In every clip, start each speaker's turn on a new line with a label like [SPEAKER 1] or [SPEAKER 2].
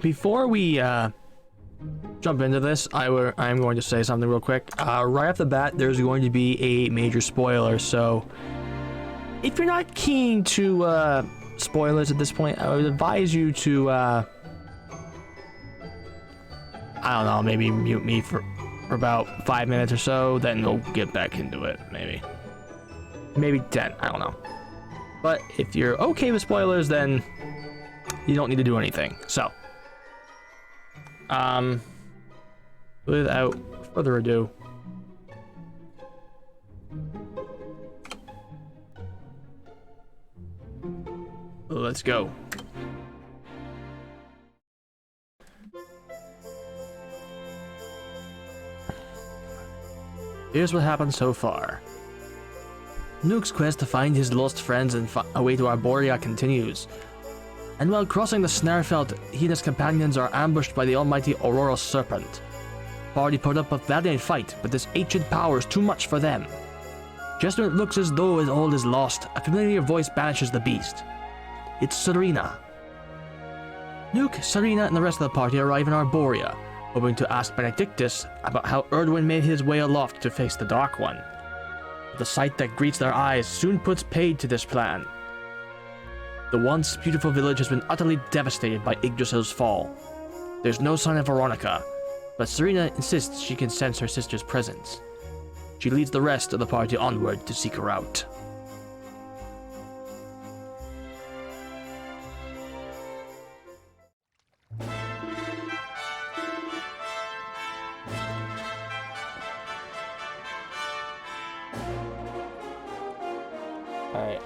[SPEAKER 1] before we jump into this, I'm going to say something real quick. Right off the bat, there's going to be a major spoiler, so if you're not keen to spoilers at this point, I would advise you to I don't know, maybe mute me for about 5 minutes or so, then we'll get back into it. Maybe 10, I don't know. But if you're okay with spoilers, then you don't need to do anything. So without further ado, let's go. Here's what happened so far. Nuke's quest to find his lost friends and away to Arborea continues. And while crossing the Snarfelt, he and his companions are ambushed by the almighty Aurora Serpent. Party put up a valiant fight, but this ancient power is too much for them. Just when it looks as though all is lost, a familiar voice banishes the beast. It's Serena. Nuke, Serena, and the rest of the party arrive in Arborea, hoping to ask Benedictus about how Erdwin made his way aloft to face the Dark One. The sight that greets their eyes soon puts paid to this plan. The once beautiful village has been utterly devastated by Yggdrasil's fall. There's no sign of Veronica, but Serena insists she can sense her sister's presence. She leads the rest of the party onward to seek her out. Alright.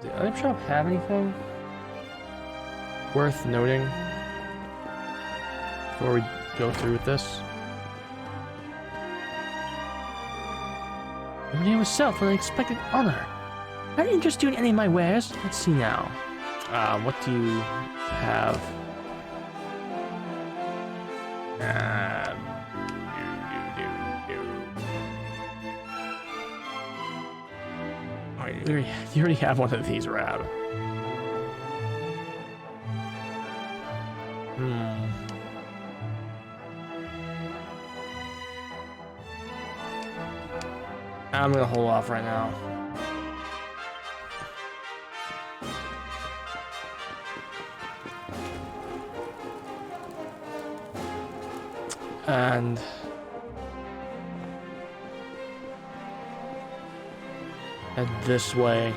[SPEAKER 1] Did the item shop have anything worth noting before we go through with this? Your name was Self with unexpected honor. I didn't interest you in any of my wares. Let's see now. What do you have? You already have one of these, Rab. I'm gonna hold off right now. And head this way.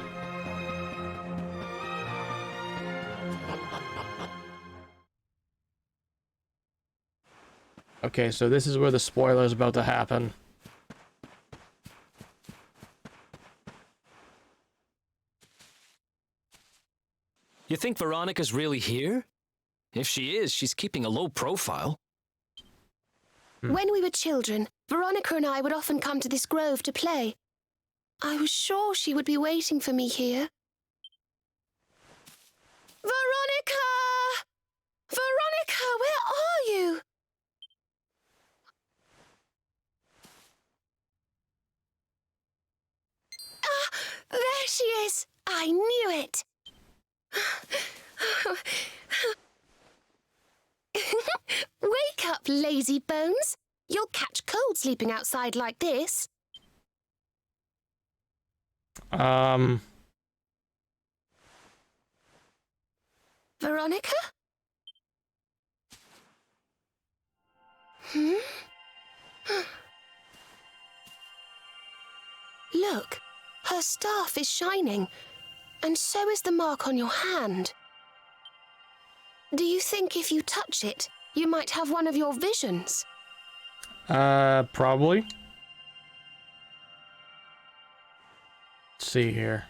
[SPEAKER 1] Okay, so this is where the spoiler is about to happen.
[SPEAKER 2] You think Veronica's really here? If she is, she's keeping a low profile.
[SPEAKER 3] When we were children, Veronica and I would often come to this grove to play. I was sure she would be waiting for me here. Veronica! Veronica, where are you? Ah, there she is! I knew it! Wake up, lazy bones. You'll catch cold sleeping outside like this. Veronica? Look, her staff is shining, and so is the mark on your hand. Do you think if you touch it, you might have one of your visions?
[SPEAKER 1] Probably. Let's see here.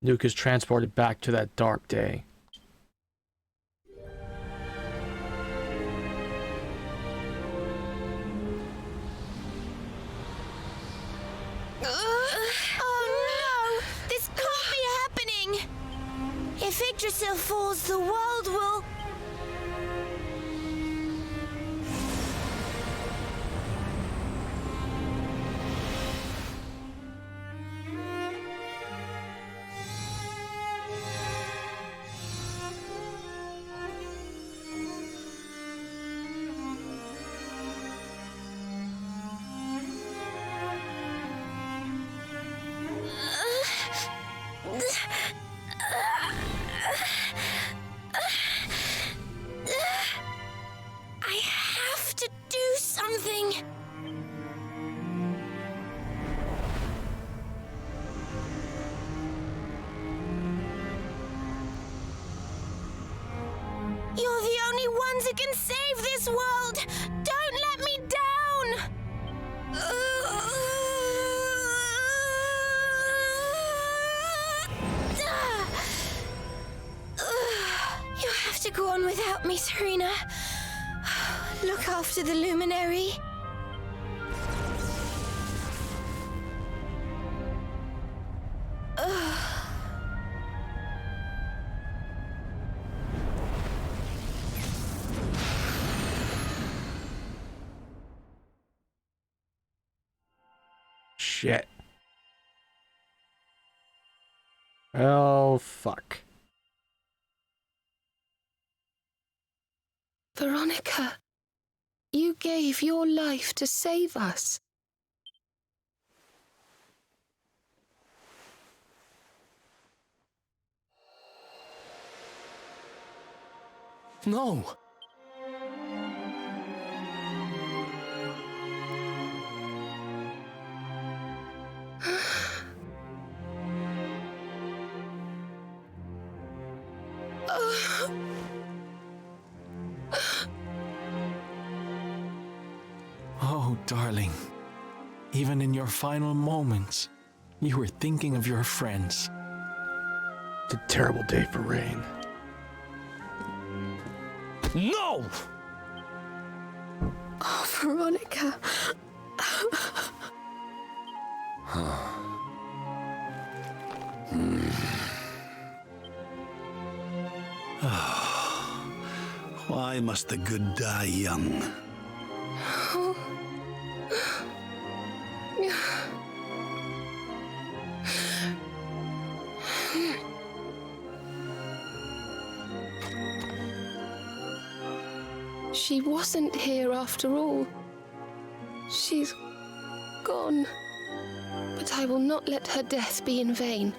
[SPEAKER 1] Nuke is transported back to that dark day.
[SPEAKER 3] Oh no! This can't be happening! If Yggdrasil falls, the world will... I have to do something. You're the only ones who can save this world! Don't let me down! You have to go on without me, Serena. Look after the luminary.
[SPEAKER 1] Shit. Oh, fuck.
[SPEAKER 3] Veronica, you gave your life to save us.
[SPEAKER 2] No!
[SPEAKER 4] Oh, darling. Even in your final moments, you were thinking of your friends.
[SPEAKER 1] It's a terrible day for Rain.
[SPEAKER 2] No!
[SPEAKER 3] Oh, Veronica.
[SPEAKER 5] Why must the good die young?
[SPEAKER 3] She wasn't here after all. She's gone. But I will not let her death be in vain.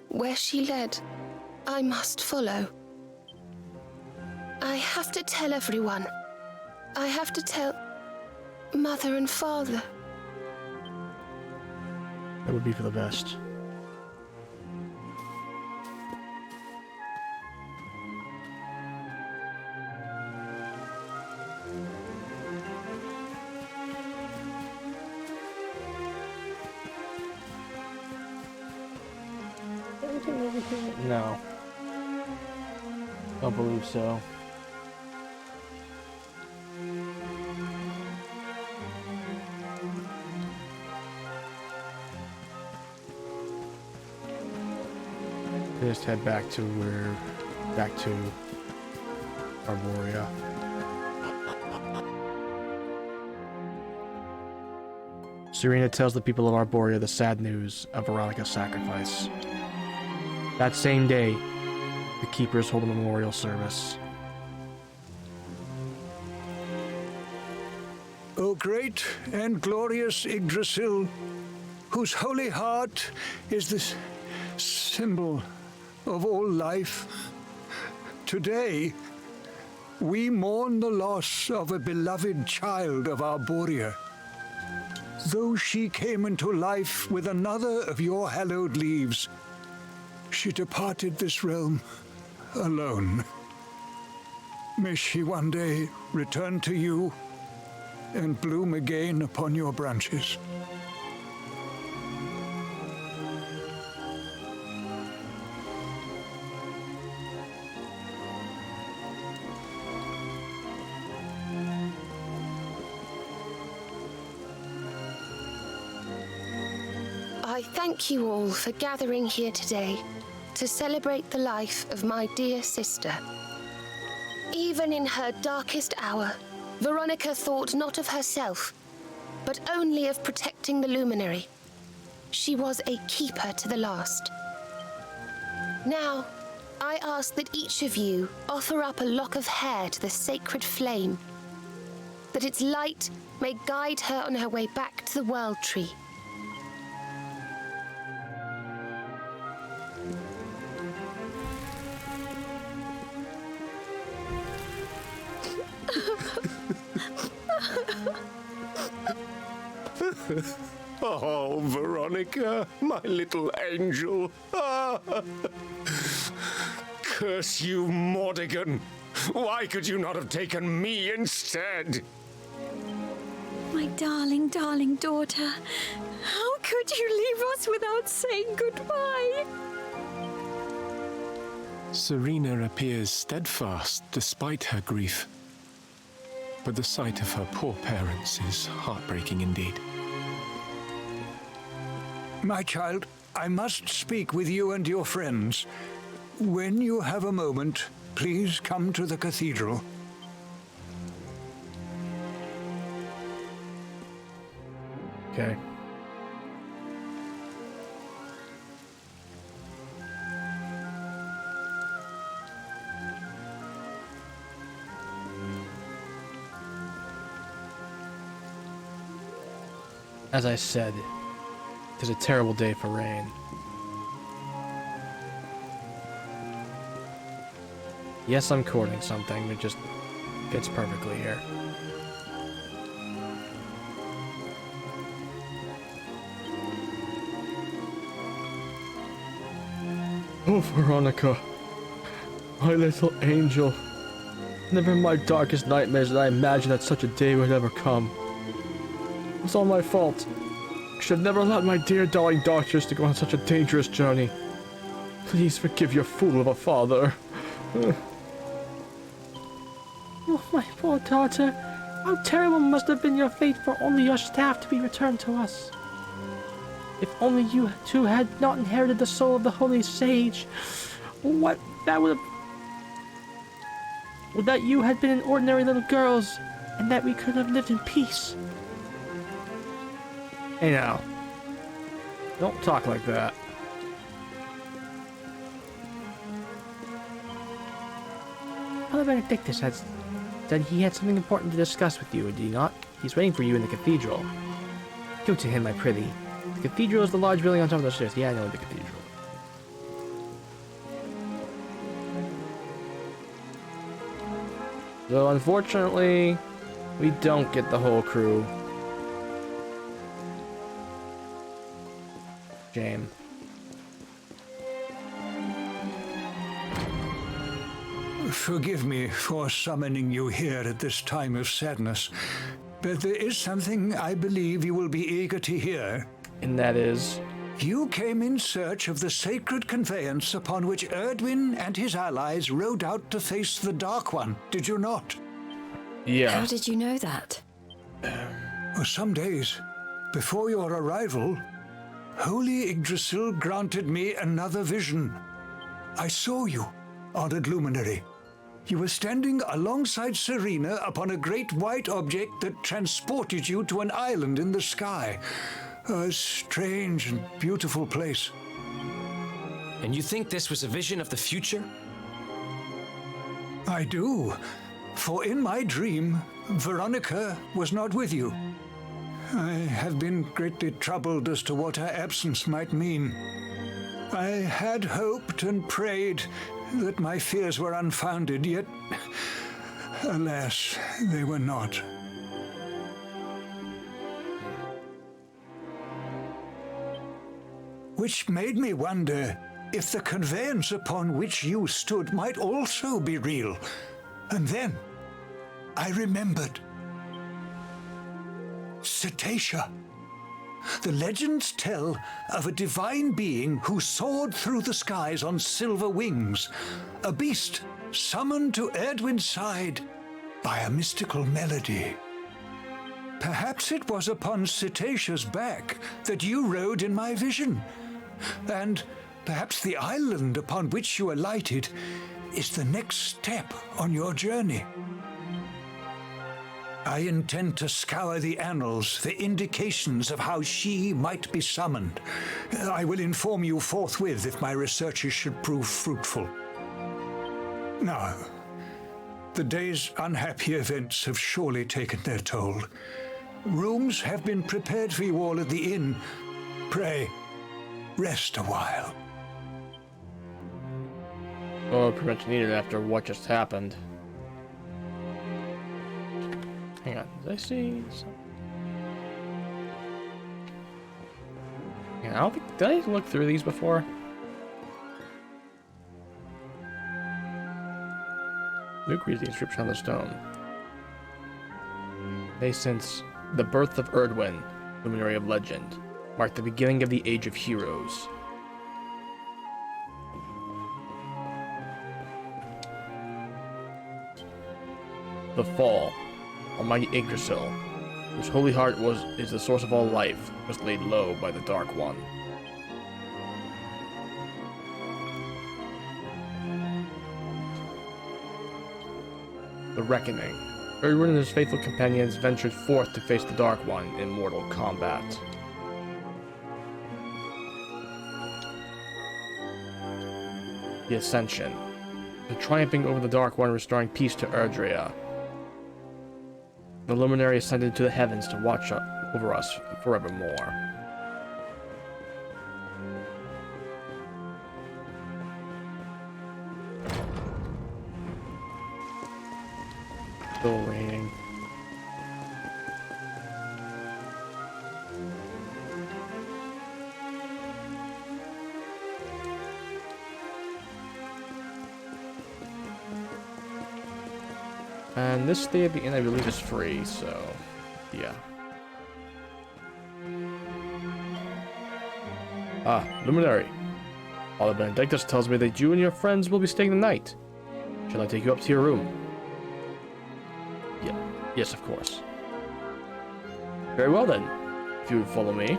[SPEAKER 3] Where she led, I must follow. I have to tell everyone. I have to tell Mother and Father.
[SPEAKER 1] That would be for the best. No. Don't believe so. Just head back to Arborea. Serena tells the people of Arborea the sad news of Veronica's sacrifice. That same day, the Keepers hold a memorial service.
[SPEAKER 5] O great and glorious Yggdrasil, whose holy heart is the symbol of all life, today we mourn the loss of a beloved child of Arborea. Though she came into life with another of your hallowed leaves, she departed this realm alone. May she one day return to you and bloom again upon your branches.
[SPEAKER 3] I thank you all for gathering here today to celebrate the life of my dear sister. Even in her darkest hour, Veronica thought not of herself, but only of protecting the luminary. She was a keeper to the last. Now, I ask that each of you offer up a lock of hair to the sacred flame, that its light may guide her on her way back to the World Tree.
[SPEAKER 6] Oh, Veronica, my little angel. Curse you, Mordigan. Why could you not have taken me instead?
[SPEAKER 7] My darling, darling daughter. How could you leave us without saying goodbye?
[SPEAKER 4] Serena appears steadfast despite her grief. But the sight of her poor parents is heartbreaking indeed.
[SPEAKER 5] My child, I must speak with you and your friends. When you have a moment, please come to the cathedral.
[SPEAKER 1] Okay. As I said, it is a terrible day for rain. Yes, I'm courting something, it just fits perfectly here. Oh, Veronica, my little angel. Never in my darkest nightmares did I imagine that such a day would ever come. It was all my fault. I should have never allowed my dear darling daughters to go on such a dangerous journey. Please forgive your fool of a father. Oh, my poor daughter. How terrible must have been your fate for only your staff to be returned to us. If only you two had not inherited the soul of the holy sage, what that would have... Well, that you had been ordinary little girls, and that we could have lived in peace. Hey now, don't talk like that. Father Benedictus has said he had something important to discuss with you, did he not? He's waiting for you in the cathedral. Go to him, I prithee. The cathedral is the large building on top of the stairs. Yeah, I know the cathedral. So, unfortunately, we don't get the whole crew. Shame.
[SPEAKER 5] Forgive me for summoning you here at this time of sadness, but there is something I believe you will be eager to hear.
[SPEAKER 1] And that is...
[SPEAKER 5] You came in search of the sacred conveyance upon which Erdwin and his allies rode out to face the Dark One, did you not?
[SPEAKER 1] Yeah.
[SPEAKER 7] How did you know that?
[SPEAKER 5] For some days before your arrival, Holy Yggdrasil granted me another vision. I saw you, honored luminary. You were standing alongside Serena upon a great white object that transported you to an island in the sky. A strange and beautiful place.
[SPEAKER 2] And you think this was a vision of the future?
[SPEAKER 5] I do, for in my dream, Veronica was not with you. I have been greatly troubled as to what her absence might mean. I had hoped and prayed that my fears were unfounded, yet, alas, they were not. Which made me wonder if the conveyance upon which you stood might also be real. And then I remembered. Cetacea. The legends tell of a divine being who soared through the skies on silver wings, a beast summoned to Erdwin's side by a mystical melody. Perhaps it was upon Cetacea's back that you rode in my vision, and perhaps the island upon which you alighted is the next step on your journey. I intend to scour the annals for indications of how she might be summoned. I will inform you forthwith if my researches should prove fruitful. Now, the day's unhappy events have surely taken their toll. Rooms have been prepared for you all at the inn. Pray, rest a while.
[SPEAKER 1] Oh, pretty much needed after what just happened. Hang on, did I see something? I don't think... Did I look through these before? Luke reads the inscription on the stone. They since the birth of Erdwin, luminary of legend, marked the beginning of the Age of Heroes. The fall, Almighty Yggdrasil, whose holy heart is the source of all life, was laid low by the Dark One. The Reckoning. Erdwin and his faithful companions ventured forth to face the Dark One in mortal combat. The Ascension. The triumphing over the Dark One, restoring peace to Erdrea. The Luminary ascended to the heavens to watch over us forevermore. Still raining. And this stay at the inn, I believe, is free, so yeah. Ah, Luminary. Father Benedictus tells me that you and your friends will be staying the night. Shall I take you up to your room? Yeah. Yes, of course. Very well then, if you would follow me.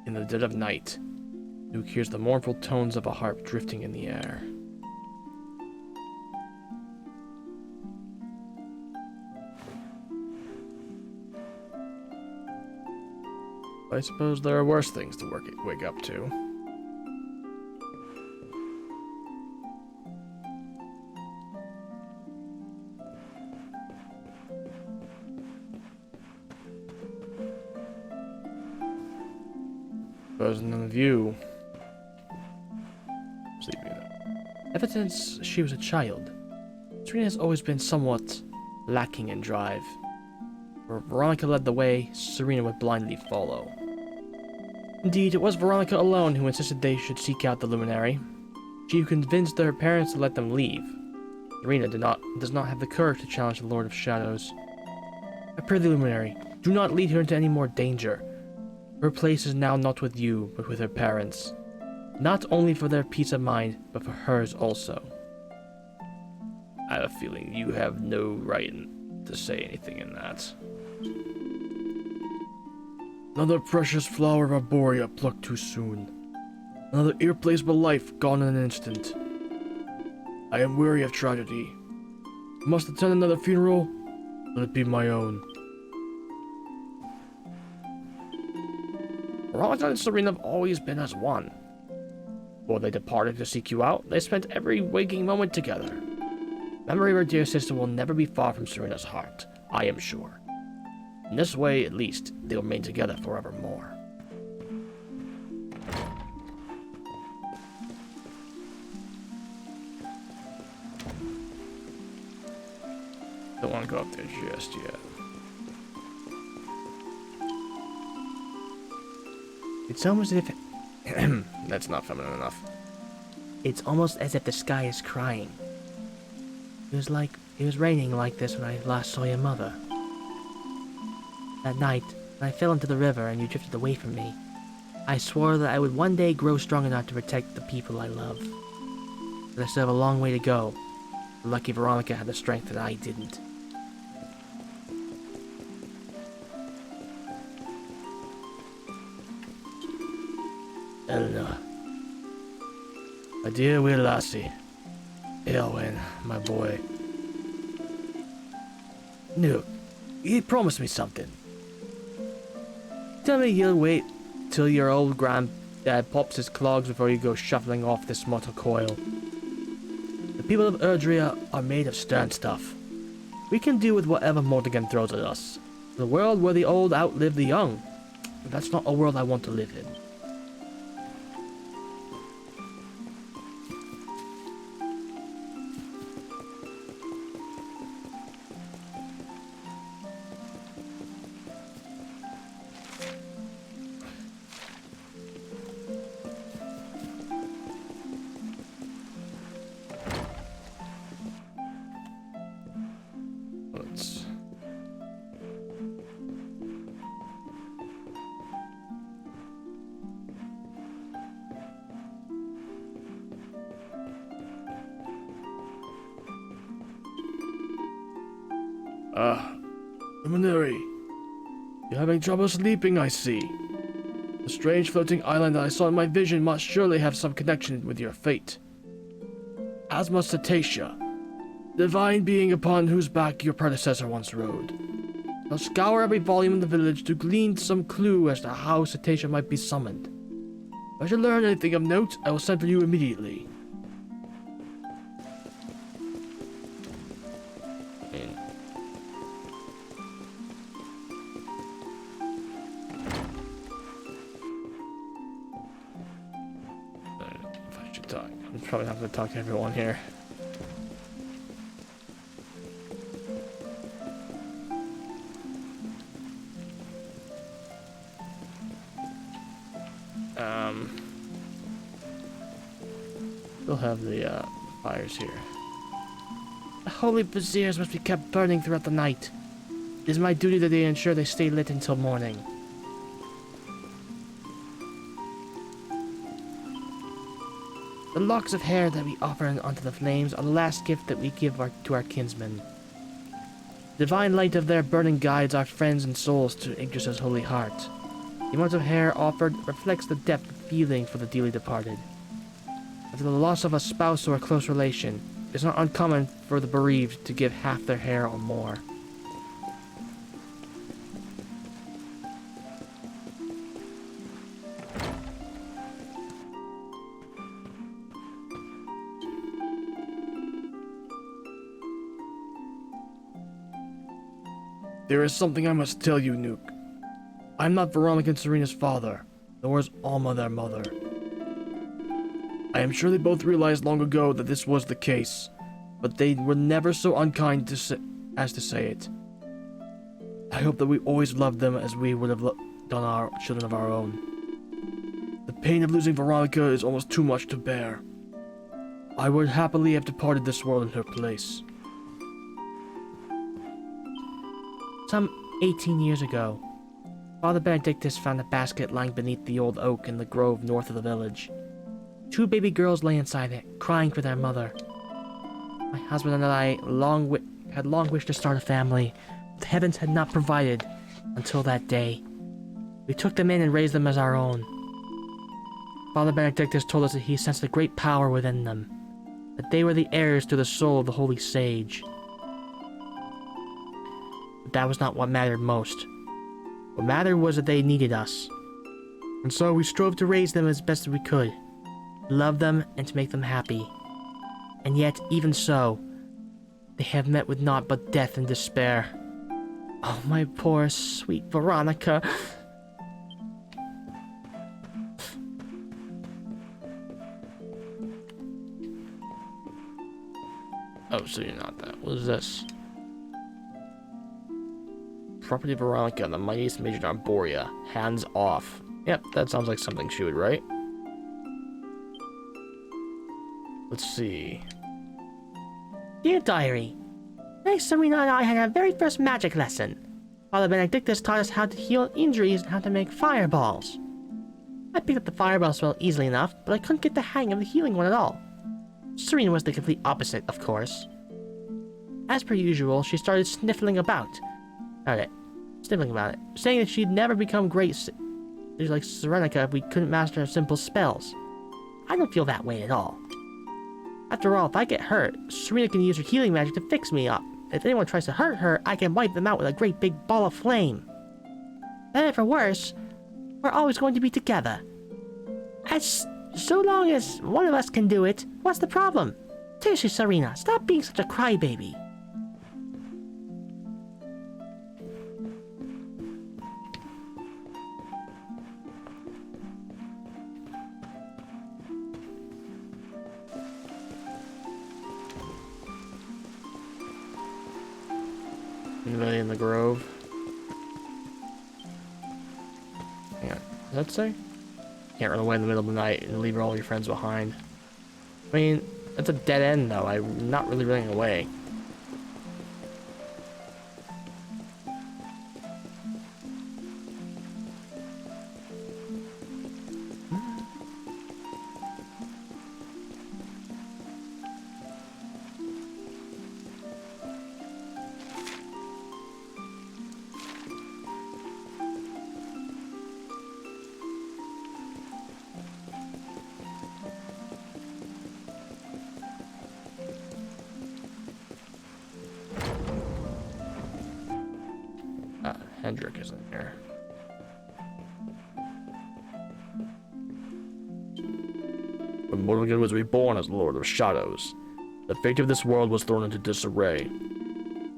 [SPEAKER 1] In the dead of night, Luke hears the mournful tones of a harp drifting in the air. I suppose there are worse things to wake up to. Suppose none of you... Sleeping there. Ever since she was a child, Serena has always been somewhat lacking in drive. Where Veronica led the way, Serena would blindly follow. Indeed, it was Veronica alone who insisted they should seek out the Luminary. She who convinced their parents to let them leave. Serena does not have the courage to challenge the Lord of Shadows. I pray the Luminary, do not lead her into any more danger. Her place is now not with you, but with her parents. Not only for their peace of mind, but for hers also. I have a feeling you have no right to say anything in that. Another precious flower of Arborea plucked too soon. Another irreplaceable life gone in an instant. I am weary of tragedy. Must attend another funeral? Let it be my own. Veronica and Serena have always been as one. Before they departed to seek you out, they spent every waking moment together. Memory of her dear sister will never be far from Serena's heart, I am sure. In this way, at least, they'll remain together forevermore. Don't want to go up there just yet. It's almost as if... That's not feminine enough. It's almost as if the sky is crying. It was raining like this when I last saw your mother. That night, when I fell into the river and you drifted away from me, I swore that I would one day grow strong enough to protect the people I love. But I still have a long way to go. The lucky Veronica had the strength that I didn't. Eleanor. My dear wee lassie. Elwyn, my boy. Nuke, he promised me something. Tell me he'll wait till your old granddad pops his clogs before you go shuffling off this mortal coil. The people of Erdrea are made of stern stuff. We can deal with whatever Mortigan throws at us. The world where the old outlive the young. That's not a world I want to live in. Right. Luminary, you're having trouble sleeping, I see. The strange floating island that I saw in my vision must surely have some connection with your fate. As must Cetacea, divine being upon whose back your predecessor once rode. I'll scour every volume in the village to glean some clue as to how Cetacea might be summoned. If I should learn anything of note, I will send for you immediately. I'm probably have to talk to everyone here. We'll have the fires here. The holy braziers must be kept burning throughout the night. It is my duty that they ensure they stay lit until morning. The locks of hair that we offer onto the flames are the last gift that we give to our kinsmen. The divine light of their burning guides our friends and souls to Yggdrasil's holy heart. The amount of hair offered reflects the depth of feeling for the dearly departed. After the loss of a spouse or a close relation, it's not uncommon for the bereaved to give half their hair or more. There is something I must tell you, Nuke. I'm not Veronica and Serena's father, nor is Alma their mother. I am sure they both realized long ago that this was the case, but they were never so unkind as to say it. I hope that we always loved them as we would have done our children of our own. The pain of losing Veronica is almost too much to bear. I would happily have departed this world in her place. Some 18 years ago, Father Benedictus found a basket lying beneath the old oak in the grove north of the village. 2 baby girls lay inside it, crying for their mother. My husband and I had long wished to start a family, but the heavens had not provided until that day. We took them in and raised them as our own. Father Benedictus told us that he sensed a great power within them, that they were the heirs to the soul of the holy sage. But that was not what mattered most. What mattered was that they needed us. And so we strove to raise them as best as we could, to love them and to make them happy. And yet, even so, they have met with naught but death and despair. Oh, my poor, sweet Veronica. Oh, so you're not that. What is this? Property of Veronica, the mightiest mage in Arborea. Hands off. Yep, that sounds like something she would write. Let's see. Dear Diary, today Serena and I had our very first magic lesson. Father Benedictus taught us how to heal injuries and how to make fireballs. I picked up the fireball spell easily enough, but I couldn't get the hang of the healing one at all. Serena was the complete opposite, of course. As per usual, she started sniffling about it, saying that she'd never become great like Serenica if we couldn't master her simple spells. I don't feel that way at all. After all, if I get hurt, Serena can use her healing magic to fix me up. If anyone tries to hurt her, I can wipe them out with a great big ball of flame. Better for worse, we're always going to be together. So long as one of us can do it, what's the problem? Seriously, Serena, stop being such a crybaby. Anybody in the grove? Hang on. Does that say? Can't run away in the middle of the night and leave all your friends behind. I mean, that's a dead end though. I'm not really running away. Hendrik isn't here. When Morrigan was reborn as Lord of Shadows, the fate of this world was thrown into disarray.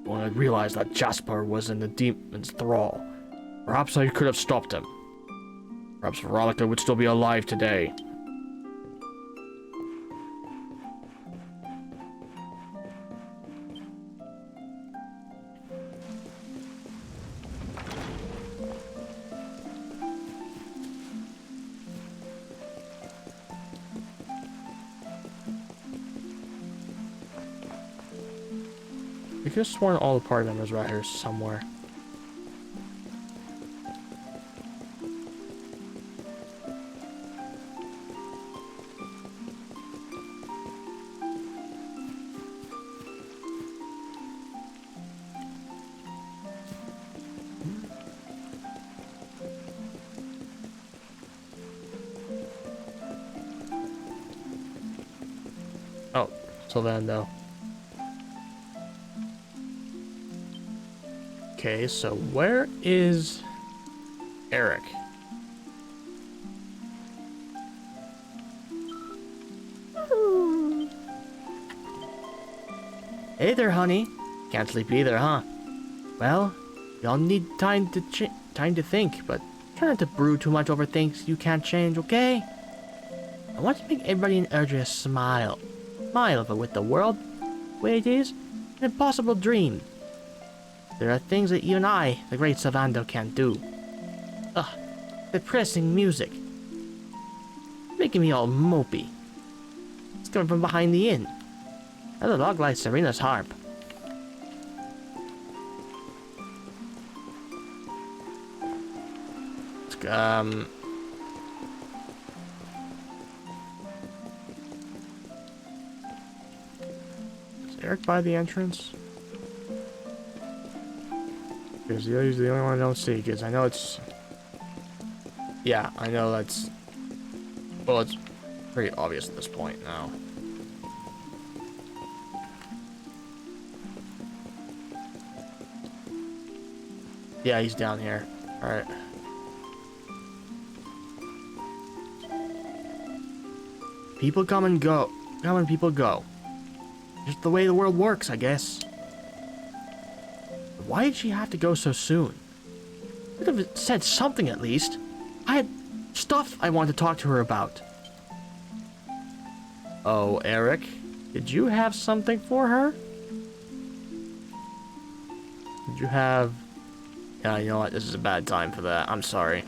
[SPEAKER 1] When I realized that Jasper was in the demon's thrall, perhaps I could have stopped him. Perhaps Veronica would still be alive today. I could have sworn all the party members were out here somewhere. Oh, till then though. Okay, so where is Eric? Hey there, honey. Can't sleep either, huh? Well, y'all need time to think, but try not to brood too much over things you can't change, okay? I want to make everybody in Erdrea smile. Smile, but with the world the way it is, an impossible dream. There are things that even I, the great Savando, can't do. Ugh, depressing music. Making me all mopey. It's coming from behind the inn. Another log like Serena's harp. Is Eric by the entrance? Because he's the only one I don't see, because I know it's... Yeah, I know that's... Well, it's pretty obvious at this point now. Yeah, he's down here. Alright. People come and go. Come and people go. Just the way the world works, I guess. Why did she have to go so soon? Could have said something at least. I had stuff I wanted to talk to her about. Oh, Eric, did you have something for her? Did you have... Yeah, you know what? This is a bad time for that. I'm sorry.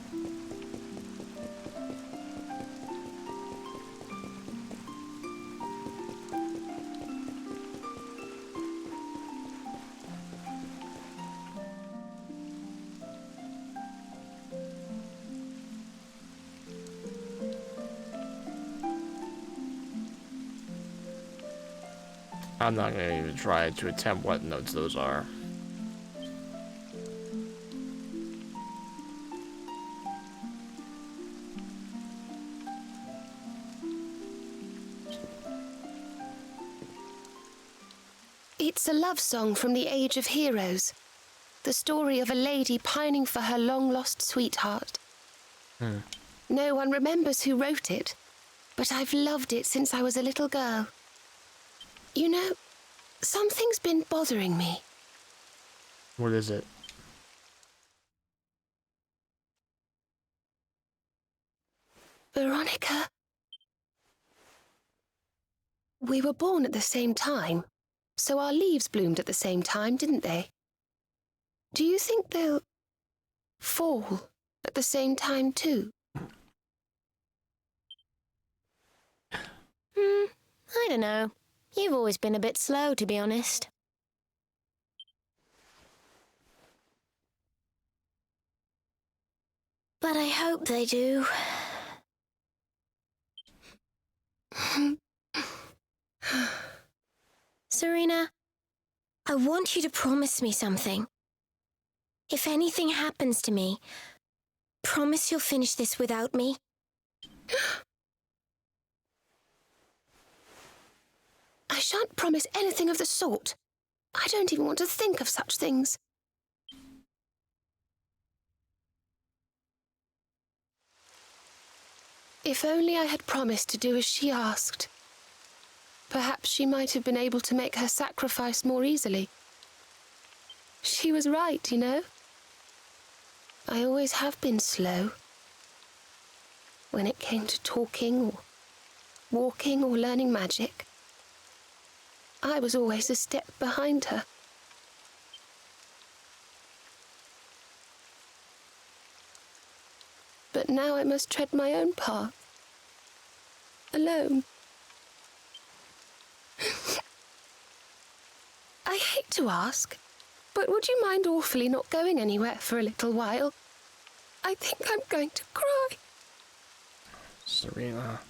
[SPEAKER 1] I'm not going to even try to attempt what notes those are.
[SPEAKER 3] It's a love song from the Age of Heroes. The story of a lady pining for her long-lost sweetheart. No one remembers who wrote it, but I've loved it since I was a little girl. You know, something's been bothering me.
[SPEAKER 1] What is it?
[SPEAKER 3] Veronica? We were born at the same time, so our leaves bloomed at the same time, didn't they? Do you think they'll fall at the same time too?
[SPEAKER 8] I don't know. You've always been a bit slow, to be honest. But I hope they do. Serena, I want you to promise me something. If anything happens to me, promise you'll finish this without me.
[SPEAKER 3] I shan't promise anything of the sort. I don't even want to think of such things. If only I had promised to do as she asked. Perhaps she might have been able to make her sacrifice more easily. She was right, you know. I always have been slow. When it came to talking or walking or learning magic, I was always a step behind her. But now I must tread my own path. Alone. I hate to ask, but would you mind awfully not going anywhere for a little while? I think I'm going to cry.
[SPEAKER 1] Serena.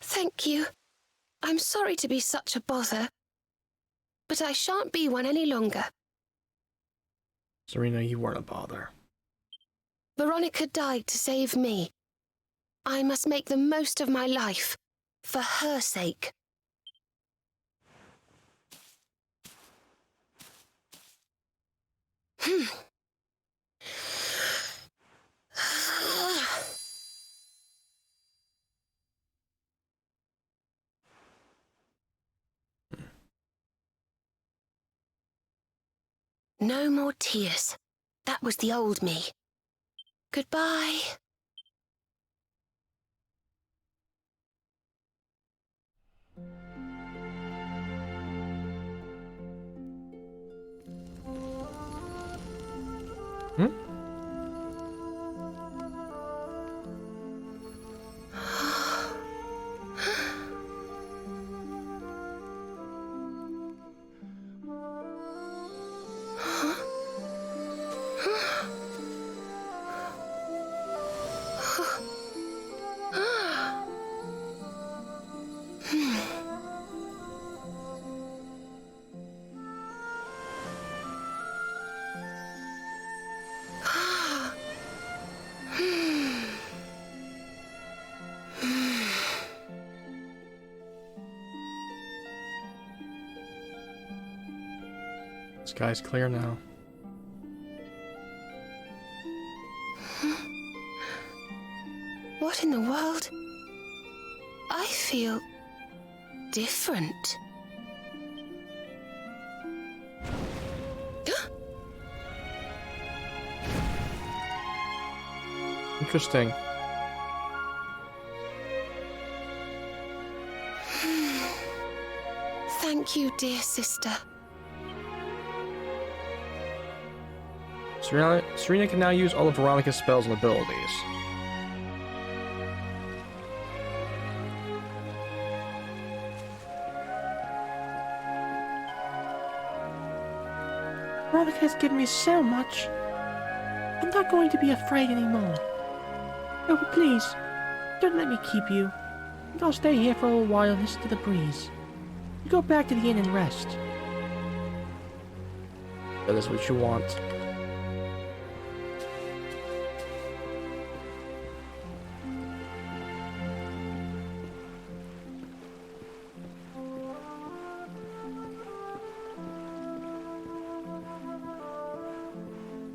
[SPEAKER 3] Thank you. I'm sorry to be such a bother, but I shan't be one any longer.
[SPEAKER 1] Serena, you weren't a bother.
[SPEAKER 3] Veronica died to save me. I must make the most of my life, for her sake. No more tears. That was the old me. Goodbye.
[SPEAKER 1] Sky's clear now.
[SPEAKER 3] What in the world? I feel different.
[SPEAKER 1] Interesting.
[SPEAKER 3] Thank you, dear sister.
[SPEAKER 1] Serena can now use all of Veronica's spells and abilities.
[SPEAKER 9] Veronica has given me so much. I'm not going to be afraid anymore. Oh, but please, don't let me keep you. I'll stay here for a little while and listen to the breeze. You go back to the inn and rest.
[SPEAKER 1] That is what you want.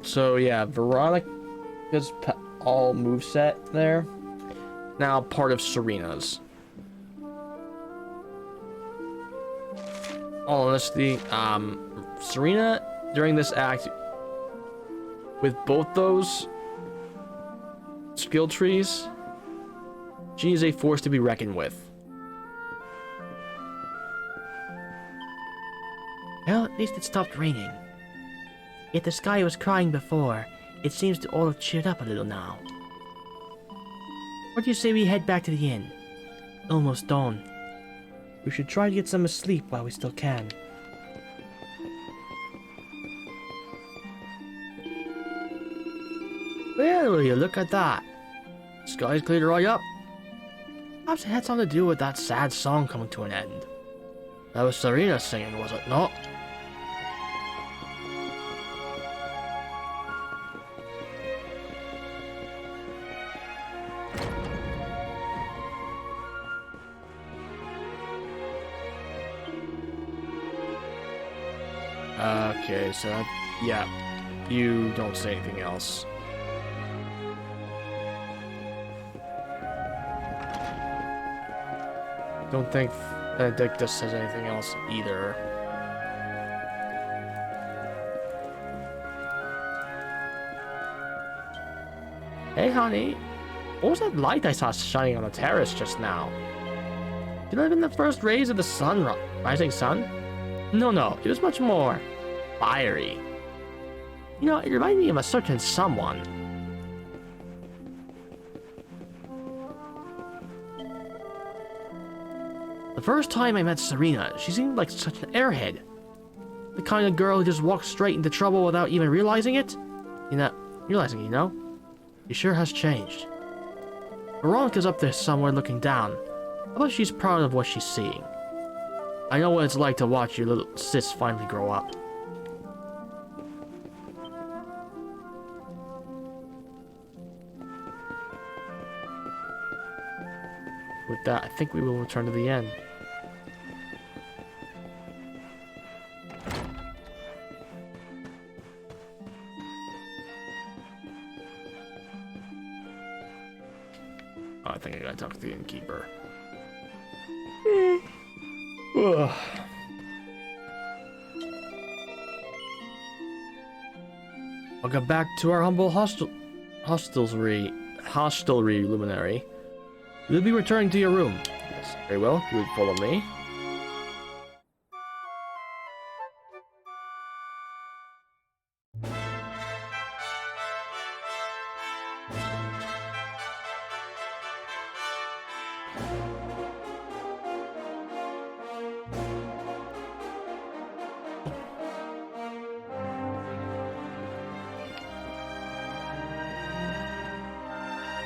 [SPEAKER 1] So yeah, Veronica's all moveset there. Now part of Serena's. All honesty, Serena during this act with both those skill trees, she is a force to be reckoned with.
[SPEAKER 9] Well, at least it stopped raining. If the sky was crying before, it seems to all have cheered up a little now. What do you say we head back to the inn? Almost dawn. We should try to get some sleep while we still can.
[SPEAKER 1] Well, will you look at that? Sky's cleared right up. Perhaps it had something to do with that sad song coming to an end. That was Serena singing, was it not? Okay, so yeah, you don't say anything else. Don't think Benedictus says anything else either. Hey, honey. What was that light I saw shining on the terrace just now? Did it have been the first rays of the sun, rising sun? No, it was much more fiery. You know, it reminded me of a certain someone. The first time I met Serena, she seemed like such an airhead. The kind of girl who just walks straight into trouble without even realizing it. You know? She sure has changed. Veronica's up there somewhere looking down. I bet she's proud of what she's seeing. I know what it's like to watch your little sis finally grow up. With that, I think we will return to the inn. Oh, I think I gotta talk to the innkeeper. Welcome back to our humble hostelry, luminary. We'll be returning to your room. Yes, very well. You would follow me.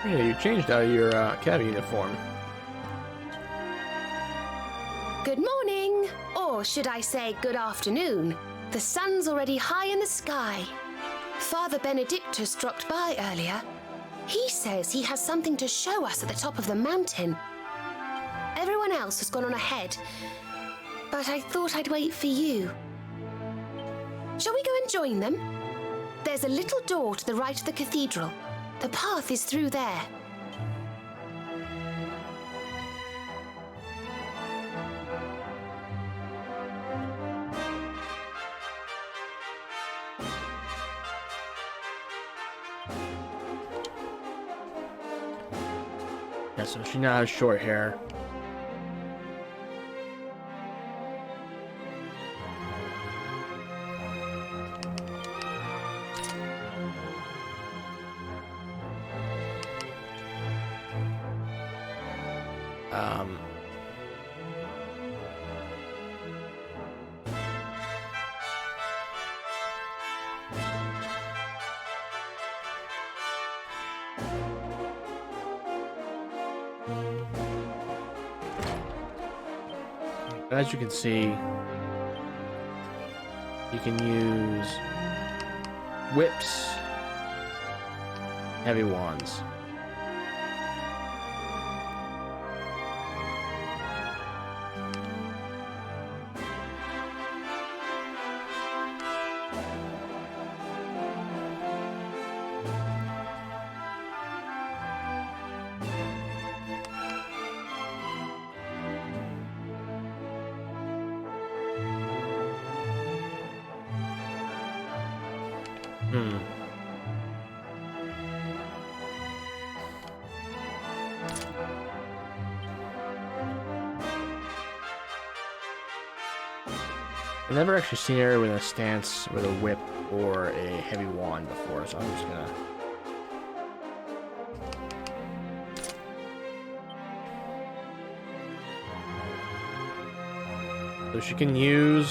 [SPEAKER 1] Yeah, you changed out of your academy uniform.
[SPEAKER 3] Good morning, or should I say good afternoon. The sun's already high in the sky. Father Benedictus dropped by earlier. He says he has something to show us at the top of the mountain. Everyone else has gone on ahead, but I thought I'd wait for you. Shall we go and join them? There's a little door to the right of the cathedral. The path is through there.
[SPEAKER 1] Yeah, so she now has short hair. As you can see, you can use whips, heavy wands. I've never actually seen her with a stance with a whip or a heavy wand before, so I'm just gonna... So she can use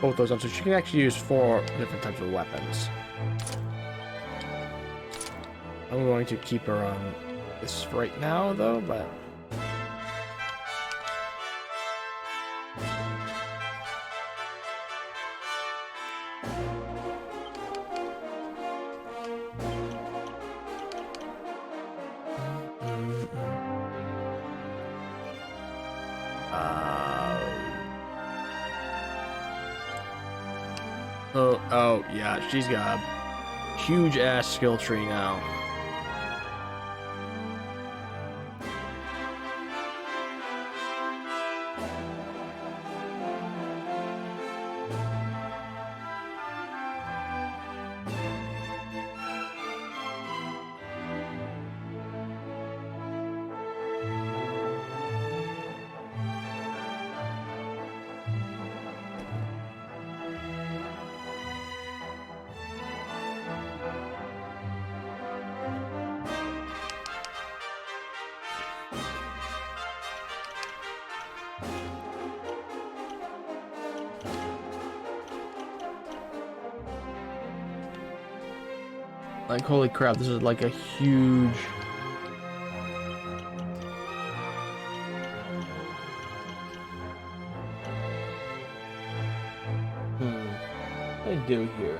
[SPEAKER 1] both those up, so she can actually use 4 different types of weapons. I'm going to keep her on this right now, though, but... Oh, yeah, she's got a huge ass skill tree now. Like, holy crap, this is like a huge... What do I do here?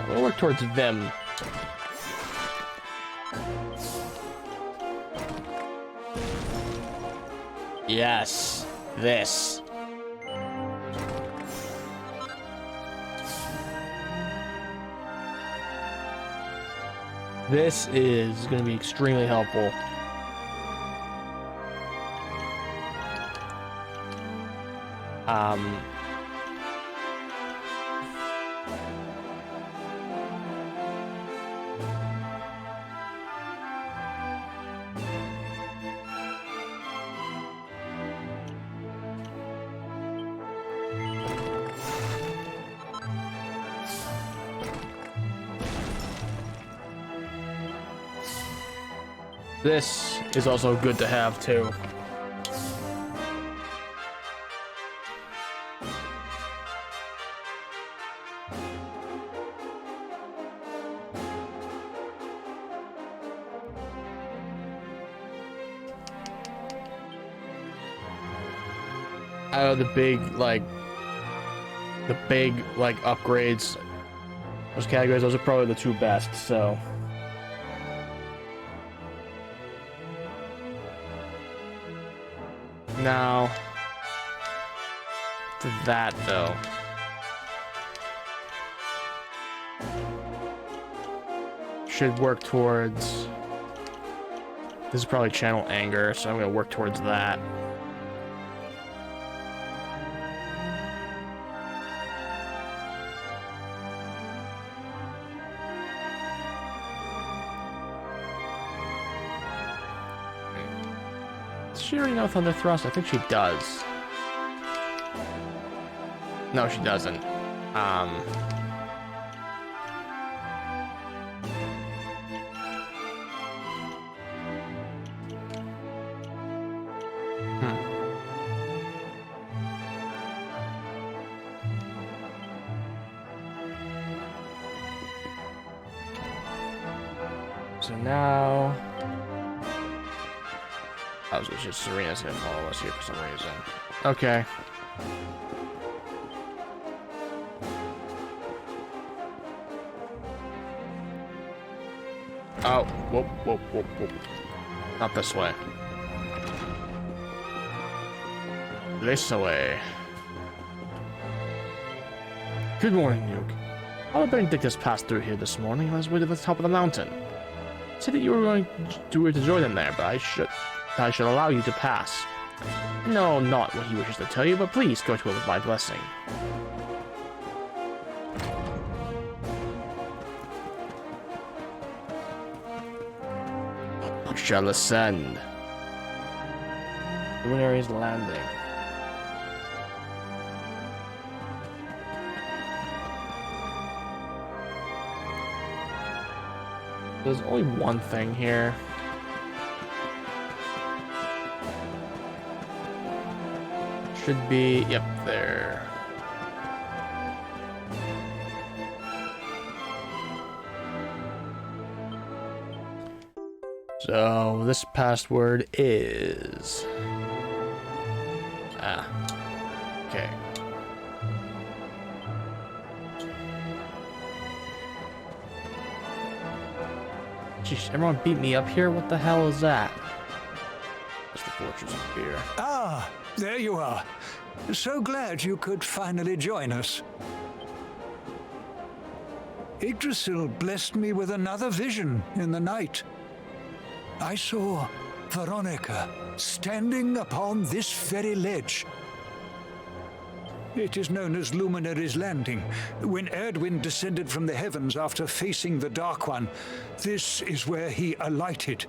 [SPEAKER 1] We'll work towards them. Yes, this. This is going to be extremely helpful. This is also good to have too. Out of the big upgrades, those categories, those are probably the two best, so. Now, to that though. Should work towards. This is probably channel anger, so I'm gonna work towards that. Does she already know Thunder Thrust? I think she does. No, she doesn't. So now... I was just Serena's gonna follow us here for some reason. Okay. Oh, whoop, whoop, whoop, whoop. Not this way. This way. Good morning, Nuke. Our Benedictus passed through here this morning on his way to the top of the mountain. Said that you were going to join him there, but I should allow you to pass. No, not what he wishes to tell you, but please go to him with my blessing. Shall ascend. Luminary's Landing. There's only one thing here. Should be, yep, there. So this password is... okay. Jeez, everyone beat me up here? What the hell is that? That's the Fortress of Fear.
[SPEAKER 5] Ah, there you are. So glad you could finally join us. Yggdrasil blessed me with another vision in the night. I saw Veronica standing upon this very ledge. It is known as Luminary's Landing. When Erdwin descended from the heavens after facing the Dark One, this is where he alighted.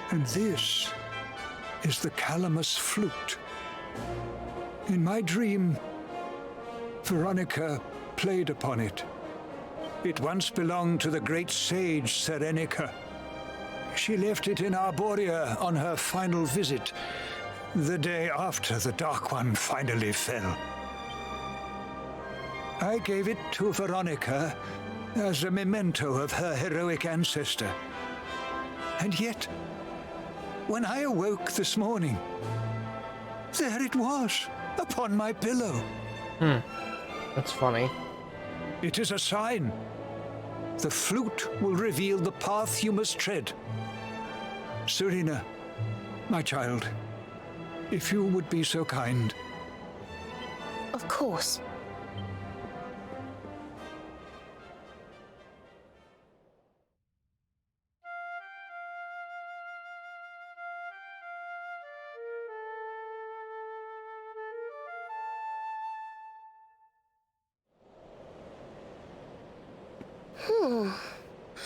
[SPEAKER 5] And this is the Calamus flute. In my dream, Veronica played upon it. It once belonged to the great sage Serenica. She left it in Arborea on her final visit, the day after the Dark One finally fell. I gave it to Veronica as a memento of her heroic ancestor. And yet, when I awoke this morning, there it was, upon my pillow.
[SPEAKER 1] That's funny.
[SPEAKER 5] It is a sign. The flute will reveal the path you must tread. Serena, my child, if you would be so kind.
[SPEAKER 3] Of course.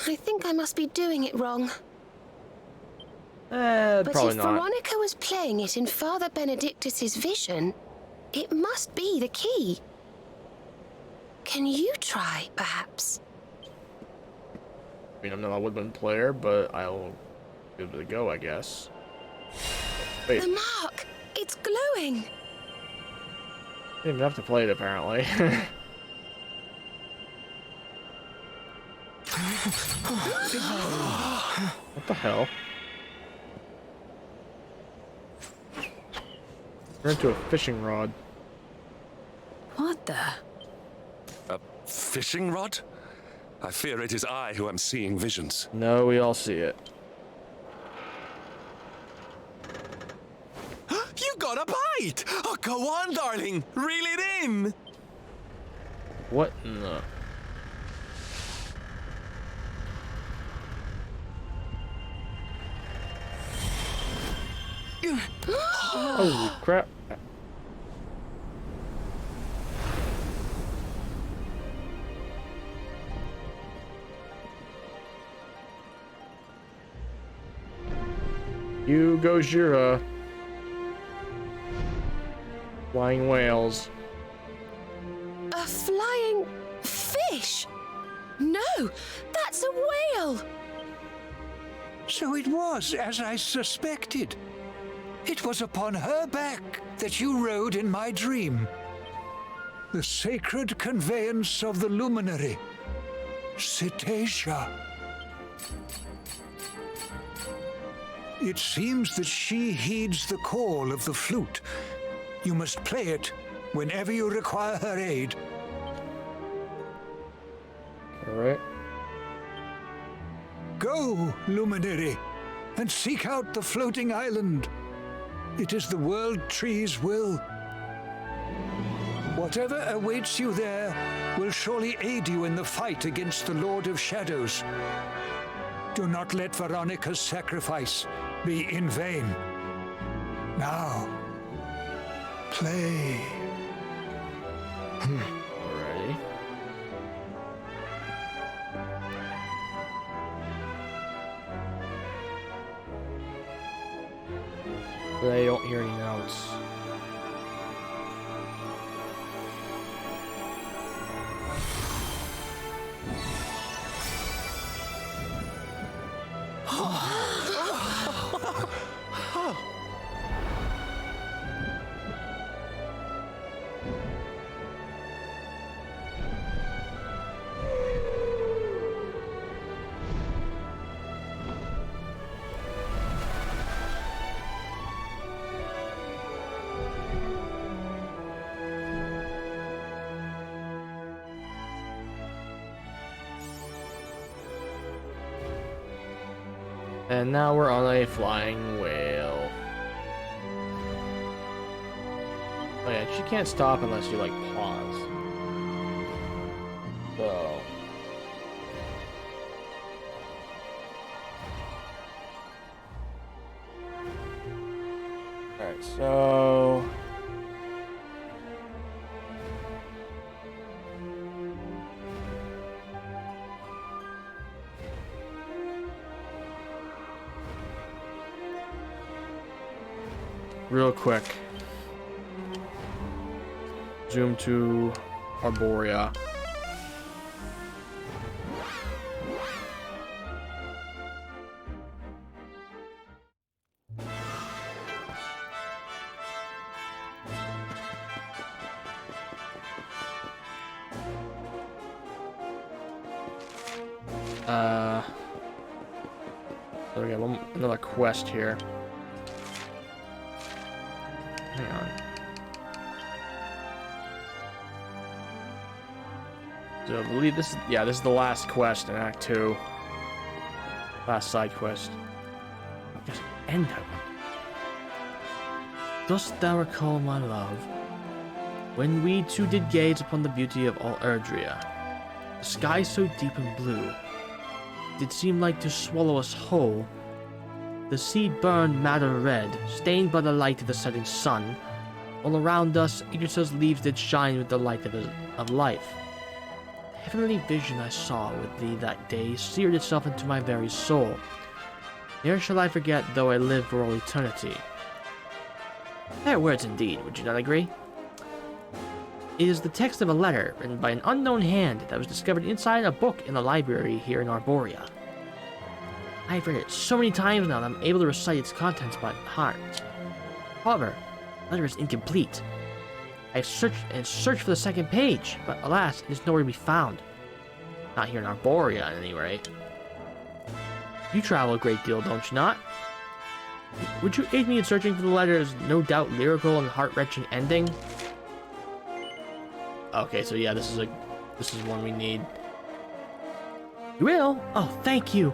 [SPEAKER 3] I think I must be doing it wrong. But
[SPEAKER 1] Probably
[SPEAKER 3] if
[SPEAKER 1] not.
[SPEAKER 3] Veronica was playing it in Father Benedictus's vision, it must be the key. Can you try, perhaps?
[SPEAKER 1] I mean, I'm not a woodland player, but I'll give it a go, I guess. Wait,
[SPEAKER 3] The mark! It's glowing!
[SPEAKER 1] didn't even have to play it, apparently. What the hell? Turn into a fishing rod.
[SPEAKER 7] What the?
[SPEAKER 6] A fishing rod? I fear it is I who am seeing visions.
[SPEAKER 1] No, we all see it.
[SPEAKER 10] You got a bite! Oh, go on, darling! Reel it in!
[SPEAKER 1] What in the... Holy crap. You go, Jira. Flying whales.
[SPEAKER 3] A flying fish? No, that's a whale!
[SPEAKER 5] So it was as I suspected. It was upon her back that you rode in my dream. The sacred conveyance of the luminary, Cetacea. It seems that she heeds the call of the flute. You must play it whenever you require her aid.
[SPEAKER 1] Alright.
[SPEAKER 5] Go, luminary, and seek out the floating island. It is the World Tree's will. Whatever awaits you there will surely aid you in the fight against the Lord of Shadows. Do not let Veronica's sacrifice be in vain. Now, play.
[SPEAKER 1] Alrighty. But I don't hear any notes. And now we're on a flying whale. Oh yeah, she can't stop unless you like pause. So. Alright, so. Real quick. Zoom to Arborea. So we got another quest here. Hang on. So I believe this is the last quest in Act 2. Last side quest. Just end of it. Dost thou recall, my love, when we two did gaze upon the beauty of all Erdrea, the sky so deep and blue, did seem like to swallow us whole. The sea burned madder red, stained by the light of the setting sun. All around us, Yggdrasil's leaves did shine with the light of life. The heavenly vision I saw with thee that day seared itself into my very soul. Ne'er shall I forget, though I live for all eternity. Fair words indeed, would you not agree? It is the text of a letter written by an unknown hand that was discovered inside a book in the library here in Arborea. I've read it so many times now that I'm able to recite its contents by heart. However, the letter is incomplete. I've searched and searched for the second page, but alas, it is nowhere to be found. Not here in Arborea, at any rate. You travel a great deal, don't you not? Would you aid me in searching for the letter's no doubt lyrical and heart-wrenching ending? Okay, so yeah, this is one we need. You will? Oh, thank you.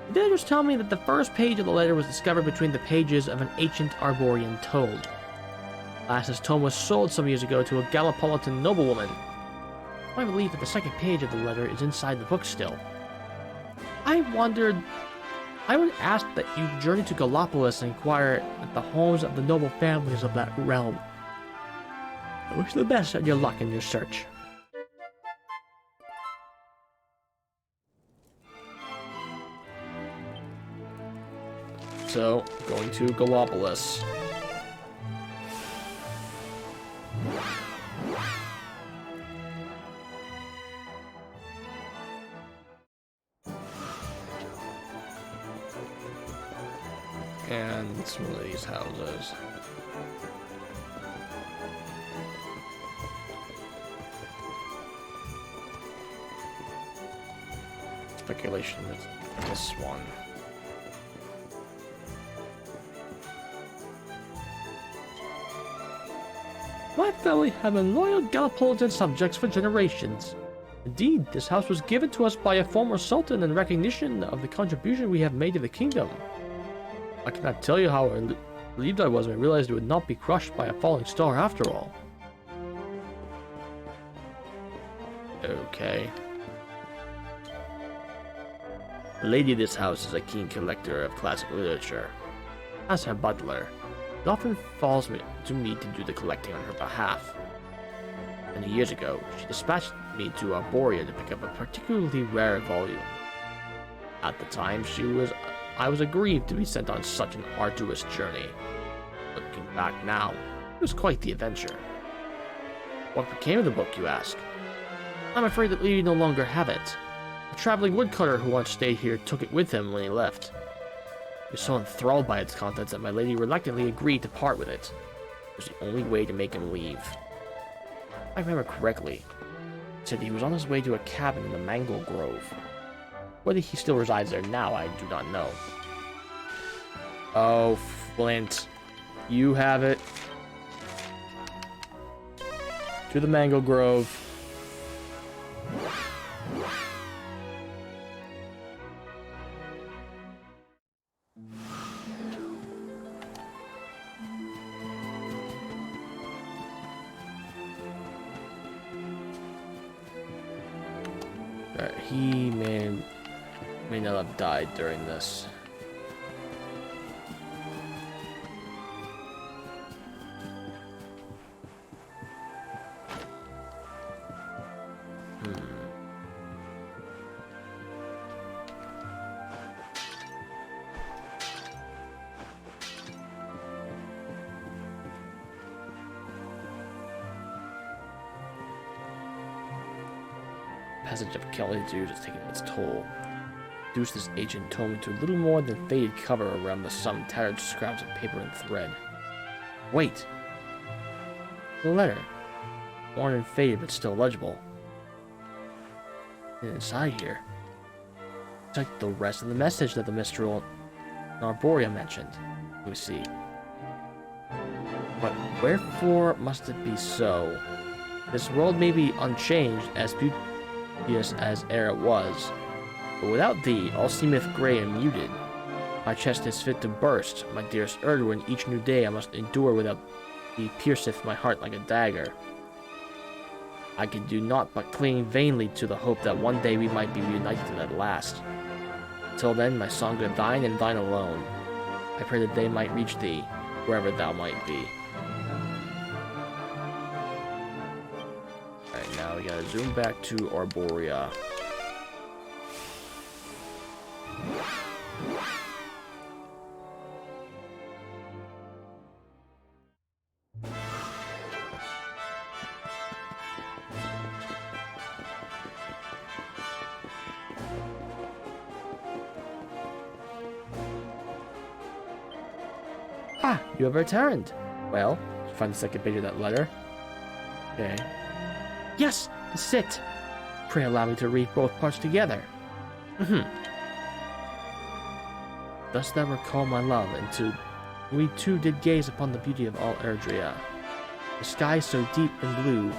[SPEAKER 1] The villagers tell me that the first page of the letter was discovered between the pages of an ancient Arborean toad. Last, this tome was sold some years ago to a Gallipolitan noblewoman. I believe that the second page of the letter is inside the book still. I would ask that you journey to Gallipolis and inquire at the homes of the noble families of that realm. I wish you the best on your luck in your search. So, going to Gallipolis. And it's one of these houses. Speculation is this one. My family have been loyal Gallipolitan subjects for generations. Indeed, this house was given to us by a former sultan in recognition of the contribution we have made to the kingdom. I cannot tell you how relieved I was when I realized it would not be crushed by a falling star after all. Okay. The lady of this house is a keen collector of classic literature. As her butler, it often falls to me to do the collecting on her behalf. Many years ago, she dispatched me to Arborea to pick up a particularly rare volume. At the time, I was aggrieved to be sent on such an arduous journey. Looking back now, it was quite the adventure. What became of the book, you ask? I'm afraid that we no longer have it. A traveling woodcutter who once stayed here took it with him when he left. He was so enthralled by its contents that my lady reluctantly agreed to part with it. It was the only way to make him leave. If I remember correctly, it said he was on his way to a cabin in the Mango Grove. Whether he still resides there now, I do not know. Oh, Flint. You have it. To the Mango Grove. He may not have died during this. Passage of Kelly Deuce is taking its toll. Deuce, this agent, told me to a little more than faded cover around the some tattered scraps of paper and thread. Wait! The letter. Worn and faded, but still legible. And inside here, it's like the rest of the message that the Mistral Arborea mentioned. We see. But wherefore must it be so? This world may be unchanged, as beauteous as ere it was, but without thee all seemeth grey and muted. My chest is fit to burst, my dearest Erdwin, each new day I must endure without thee pierceth my heart like a dagger. I can do naught but cling vainly to the hope that one day we might be reunited at last. Till then, my songs are thine and thine alone. I pray that they might reach thee, wherever thou might be. Alright, now we gotta zoom back to Arborea. Ah, you have returned. Well, did you find the second page of that letter? Okay. Yes, this is it. Pray allow me to read both parts together. Dost thou recall my love, and we two did gaze upon the beauty of all Erdrea. The sky so deep and blue,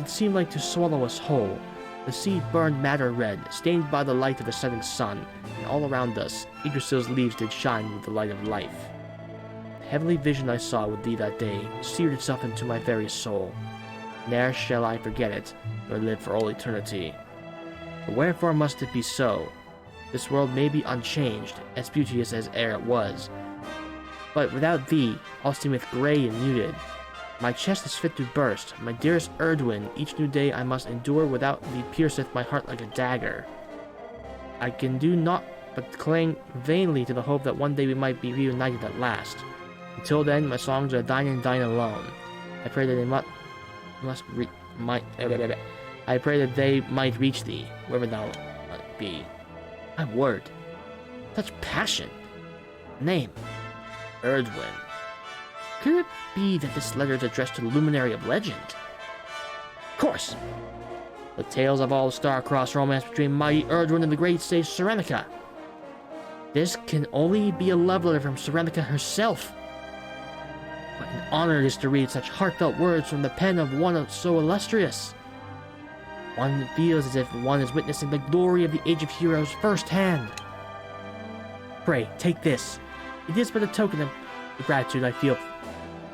[SPEAKER 1] it seemed like to swallow us whole. The sea burned madder red, stained by the light of the setting sun, and all around us, Yggdrasil's leaves did shine with the light of life. The heavenly vision I saw with thee that day seared itself into my very soul. Ne'er shall I forget it, nor live for all eternity. But wherefore must it be so? This world may be unchanged, as beauteous as ere it was, but without thee, all seemeth grey and muted. My chest is fit to burst, my dearest Erdwin, each new day I must endure without thee pierceth my heart like a dagger. I can do naught but cling vainly to the hope that one day we might be reunited at last. Until then, my songs are thine and thine alone. I pray that they might reach thee, wherever thou might be. My word, such passion. Name, Erdwin. Could it be that this letter is addressed to the luminary of legend? Of course. The tales of all star-crossed romance between mighty Erdwin and the great sage Serenica. This can only be a love letter from Serenica herself. What an honor it is to read such heartfelt words from the pen of one so illustrious. One feels as if one is witnessing the glory of the Age of Heroes firsthand. Pray, take this. It is but a token of the gratitude I feel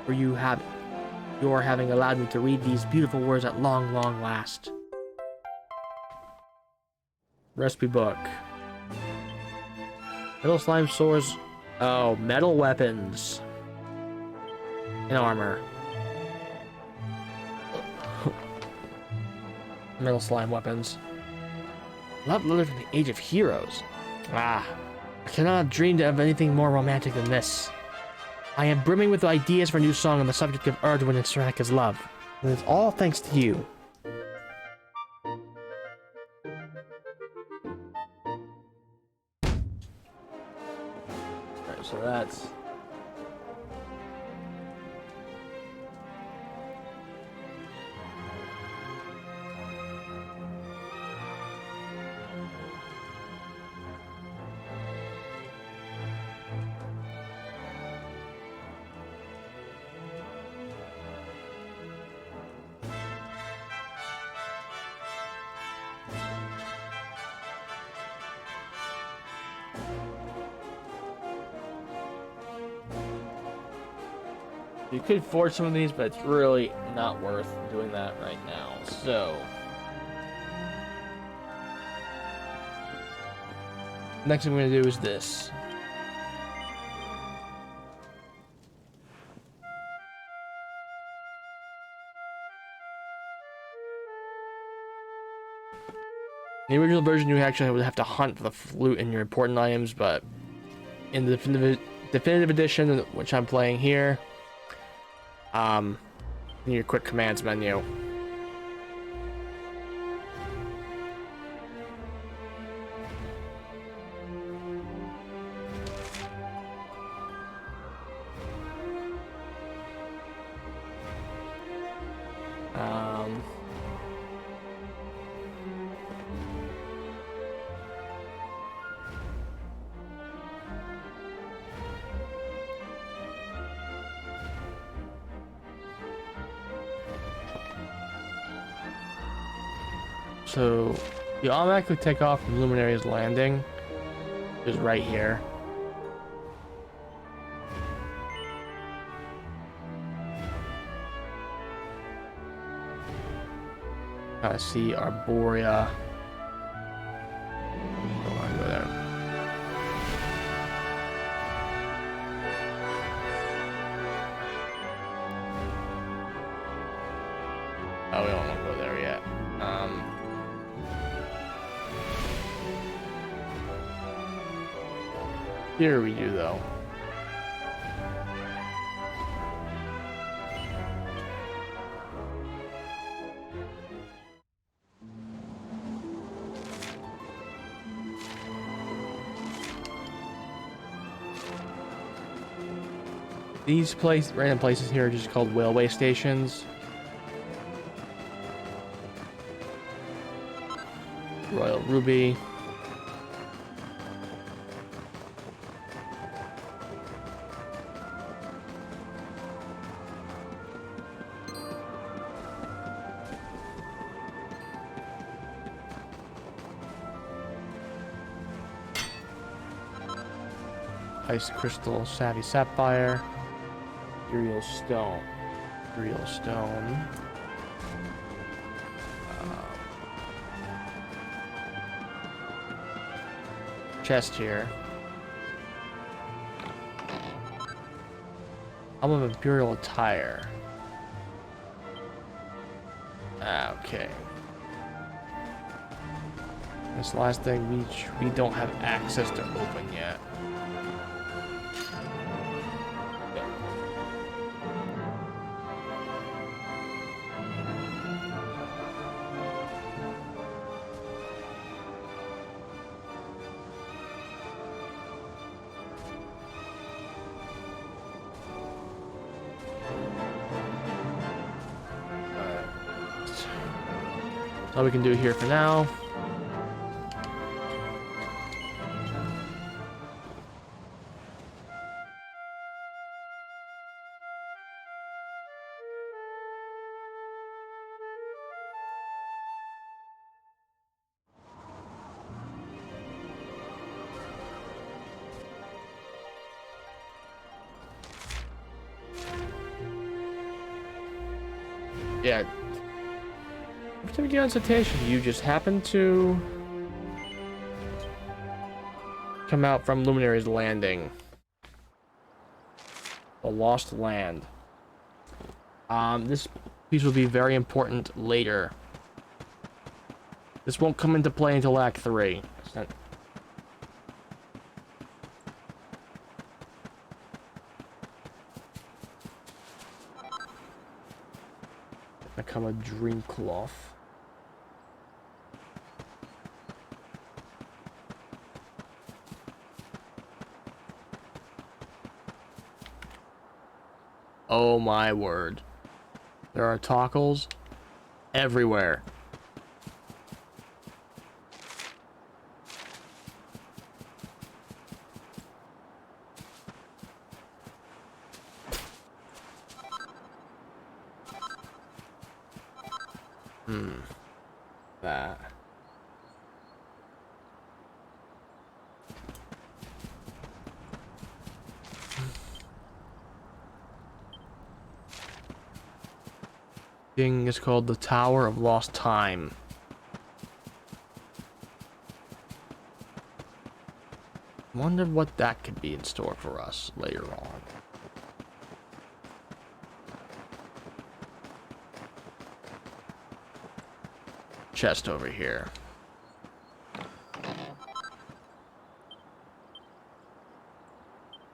[SPEAKER 1] for your having allowed me to read these beautiful words at long, long last. Recipe book. Metal slime swords. Oh, metal weapons. And armor. Metal slime weapons. Love letter from the Age of Heroes. Ah, I cannot have dreamed of anything more romantic than this. I am brimming with ideas for a new song on the subject of Erdwin and Serenica's love, and it's all thanks to you. Alright, so that's... You could forge some of these, but it's really not worth doing that right now. So, Next thing we're gonna do is this. In the original version, you actually would have to hunt for the flute and your important items, but in the definitive edition, which I'm playing here, in your quick commands menu. So you automatically take off from Luminary's Landing, which is right here. I see Arborea. Don't want to go there. Oh, we don't want to go there yet. Here we do, though. These random places here are just called railway stations. Royal Ruby. Ice Crystal, Savvy Sapphire, Ethereal Stone, chest here. Album of Imperial Attire. Okay. This last thing we don't have access to open yet. All we can do here for now. Yeah. Every time you get on citation, you just happen to come out from Luminary's Landing. The Lost Land. This piece will be very important later. This won't come into play until Act 3. Become a dream cloth. Oh my word. There are toggles everywhere. That. Thing is called the Tower of Lost Time. Wonder what that could be in store for us later on. Chest over here.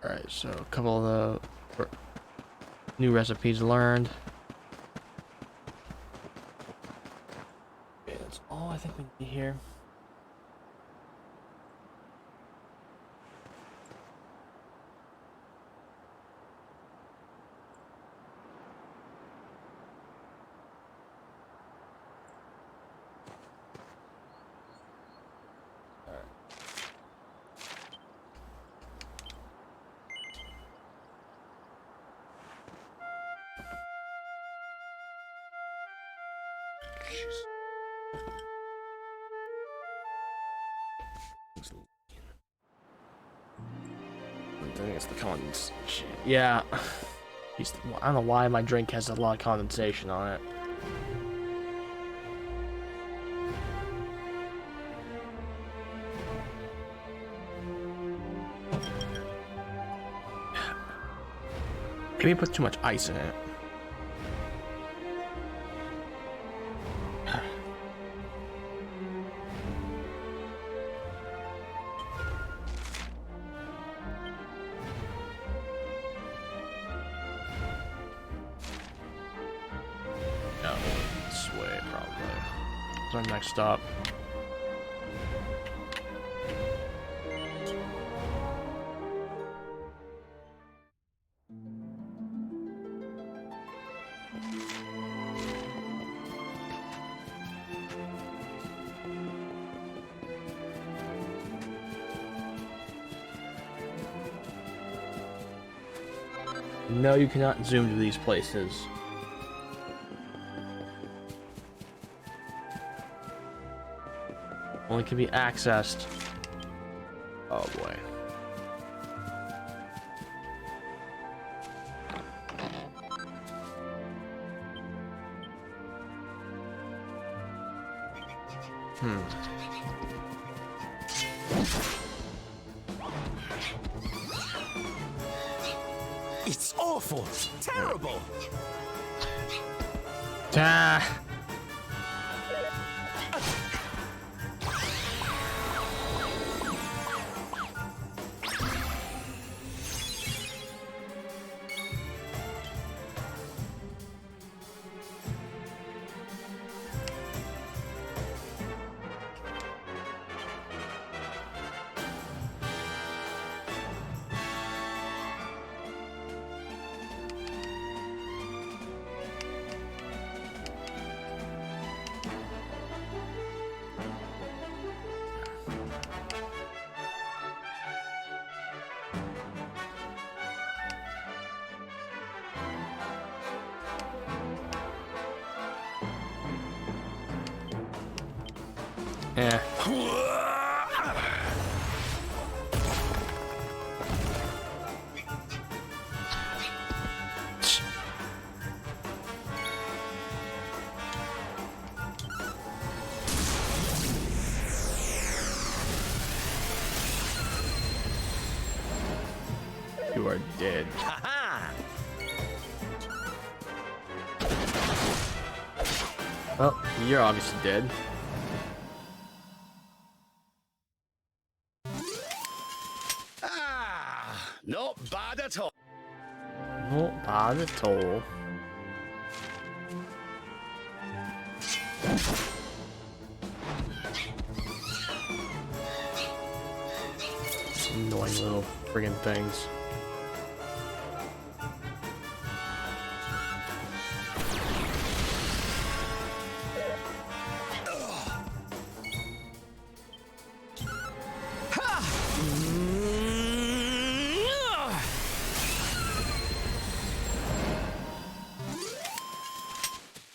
[SPEAKER 1] Alright, so a couple of the new recipes learned. Okay, that's all I think we need here. I think it's the condensation. Yeah. I don't know why my drink has a lot of condensation on it. Maybe put too much ice in it. Our next stop. No, you cannot zoom to these places. Only can be accessed. Oh boy.
[SPEAKER 10] It's awful! Terrible!
[SPEAKER 1] Ah. Yeah. You are dead. Well, you're obviously dead.
[SPEAKER 6] Not bad at all.
[SPEAKER 1] Not bad at all. Annoying little friggin' things.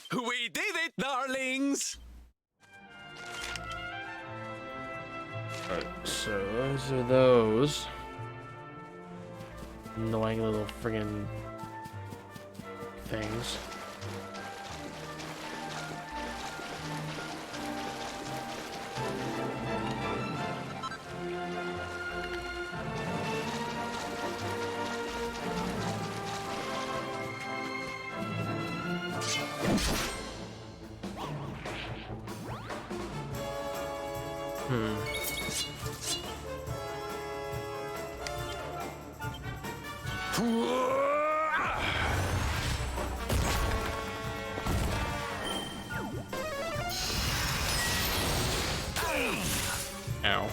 [SPEAKER 10] We did it, darlings!
[SPEAKER 1] Alright, so those are those. Annoying little friggin' things. Ow.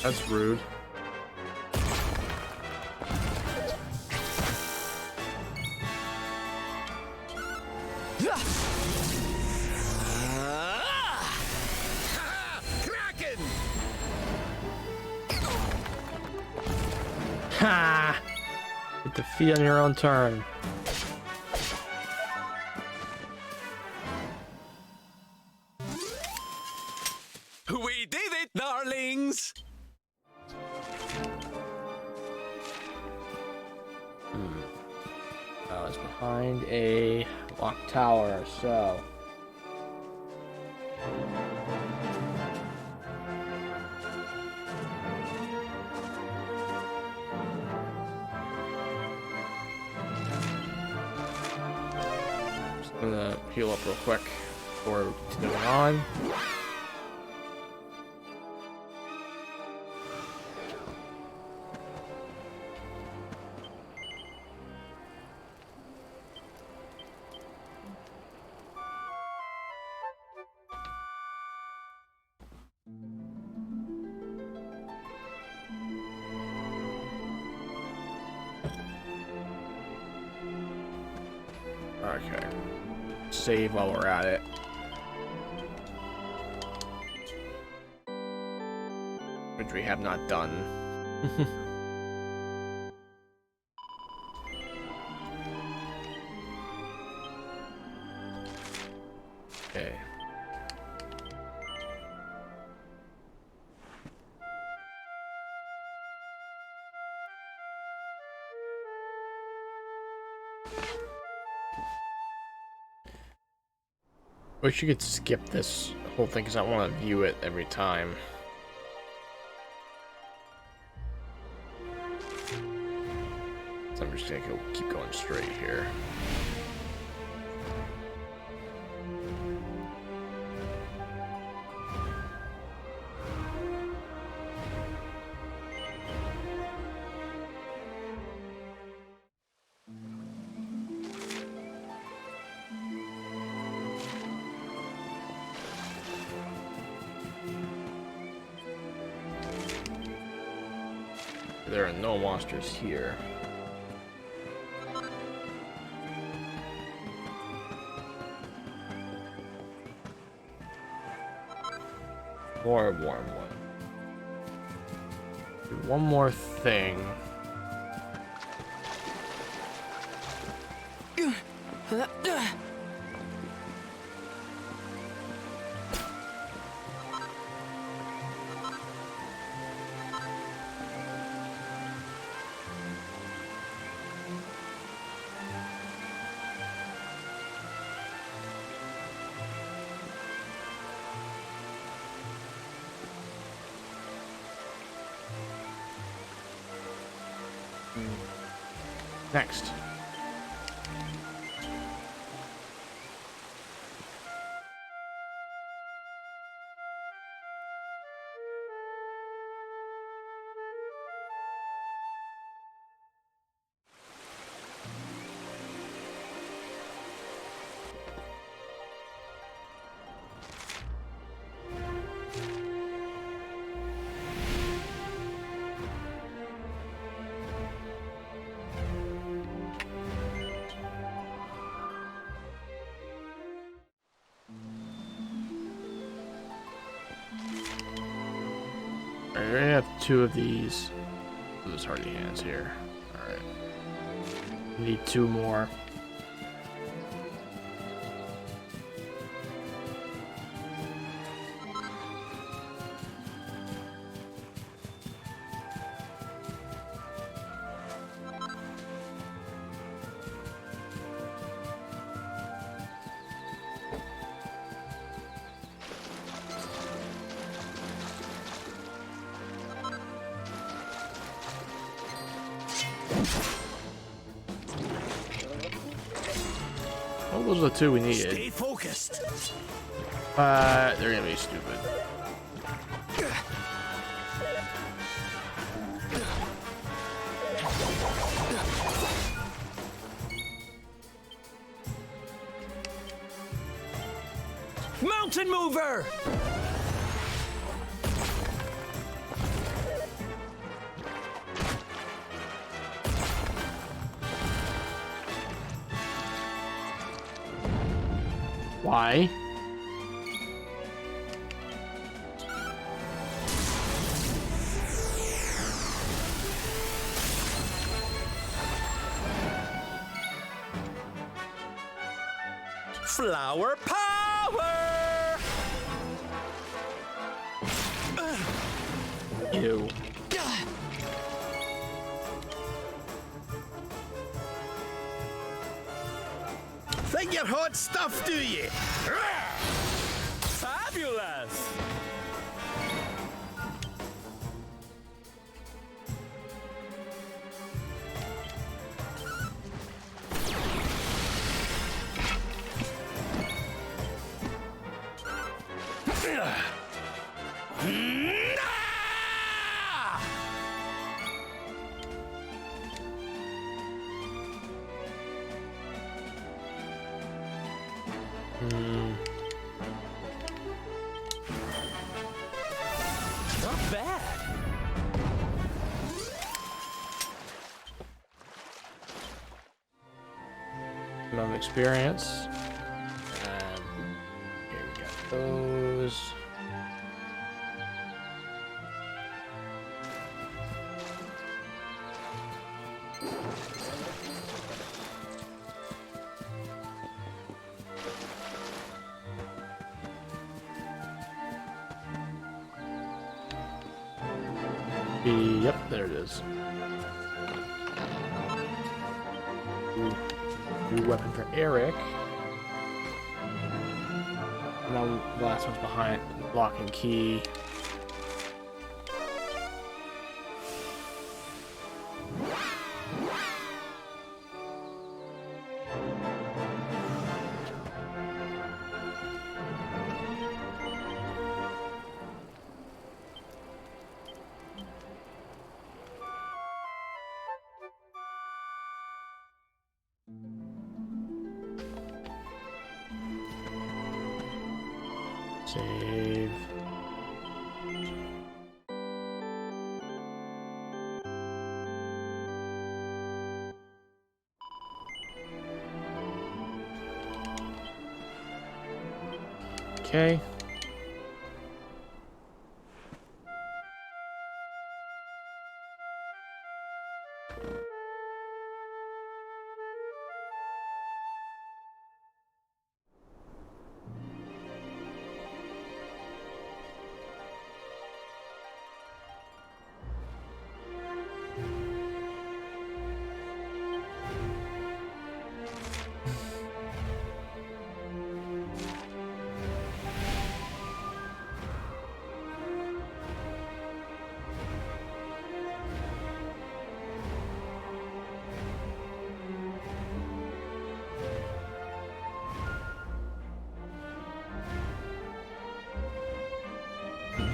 [SPEAKER 1] That's rude.
[SPEAKER 10] Kraken!
[SPEAKER 1] Ha! Get defeated on your own turn.
[SPEAKER 10] We did it, darlings!
[SPEAKER 1] Oh, it's behind a locked tower, so. Just gonna heal up real quick before continuing on. Okay. Save while we're at it. Which we have not done. Okay. Wish you could skip this whole thing because I want to view it every time. So I'm just gonna keep going straight here. There are no monsters here. More warm one. One more thing. Next. I already have 2 of these. Those hardy hands here. Alright. Need 2 more. Well, those are the two we needed.
[SPEAKER 10] Stay focused.
[SPEAKER 1] They're gonna be stupid.
[SPEAKER 10] Mountain mover!
[SPEAKER 1] Why?
[SPEAKER 10] Flower power!
[SPEAKER 1] Ew.
[SPEAKER 10] Think you're hot stuff, do you? Fabulous! Not bad.
[SPEAKER 1] Enough experience. And here we got those. Yep, there it is. New weapon for Eric. And now the last one's behind lock and key. Save. Okay.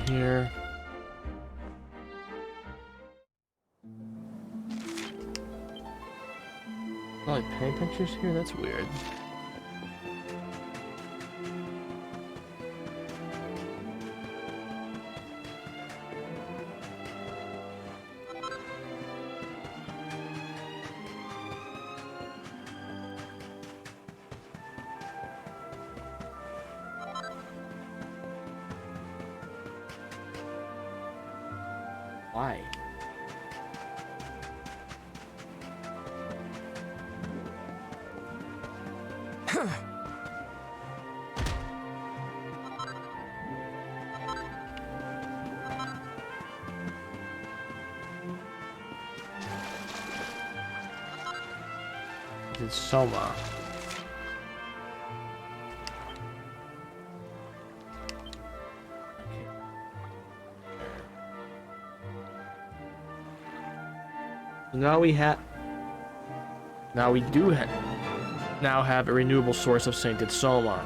[SPEAKER 1] Here. Oh, like penny pinchers here? That's weird. Why? It's Soma. Now we do have. now have a renewable source of sainted soma.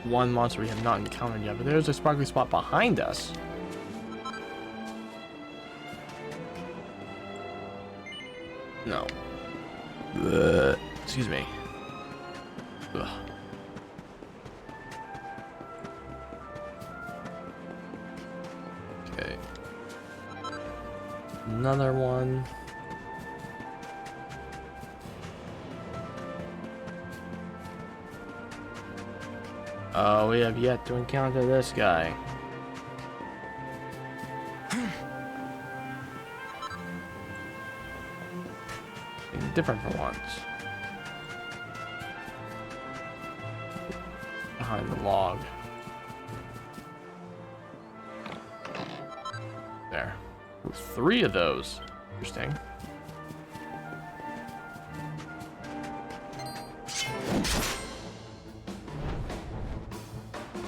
[SPEAKER 1] One monster we have not encountered yet, but there's a sparkly spot behind us. No. Excuse me. Ugh. Okay. Another one. Oh, we have yet to encounter this guy. Different for once. Behind the log. There. Ooh, 3 of those. Interesting.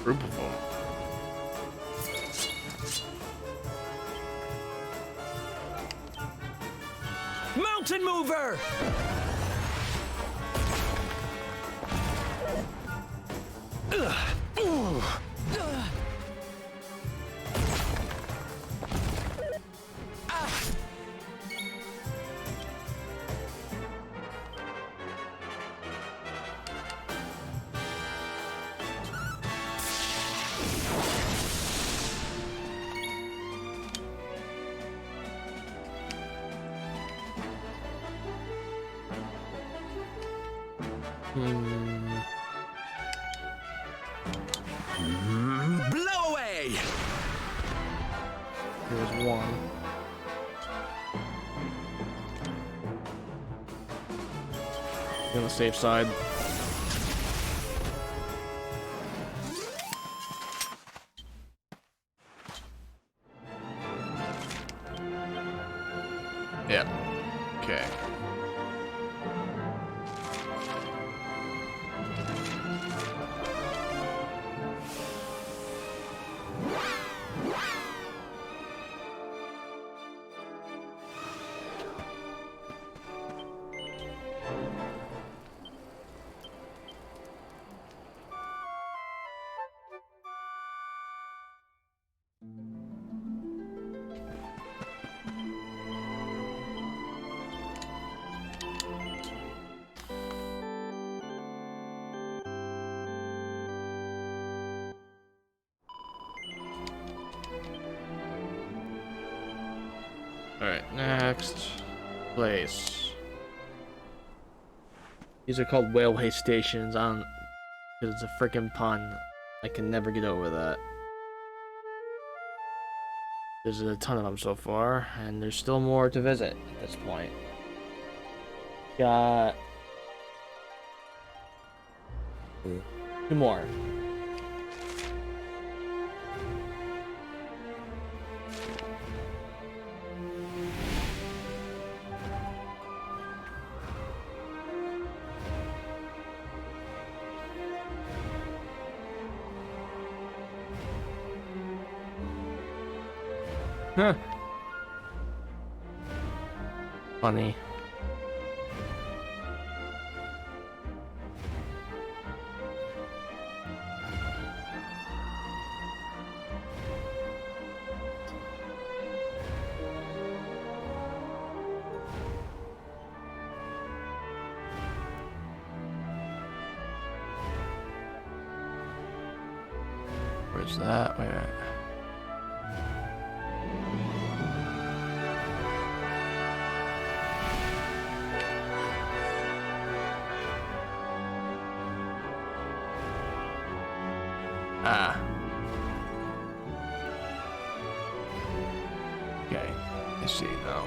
[SPEAKER 1] Group of them.
[SPEAKER 10] Mountain mover! Blow away!
[SPEAKER 1] Here's one. On the safe side. Yeah. Okay. Alright, next place. These are called railway stations. I don't, because it's a freaking pun. I can never get over that. There's a ton of them so far, and there's still more to visit at this point. Got 2 more. Huh. Funny. Where's that? Wait a minute. Ah. Okay, I see now.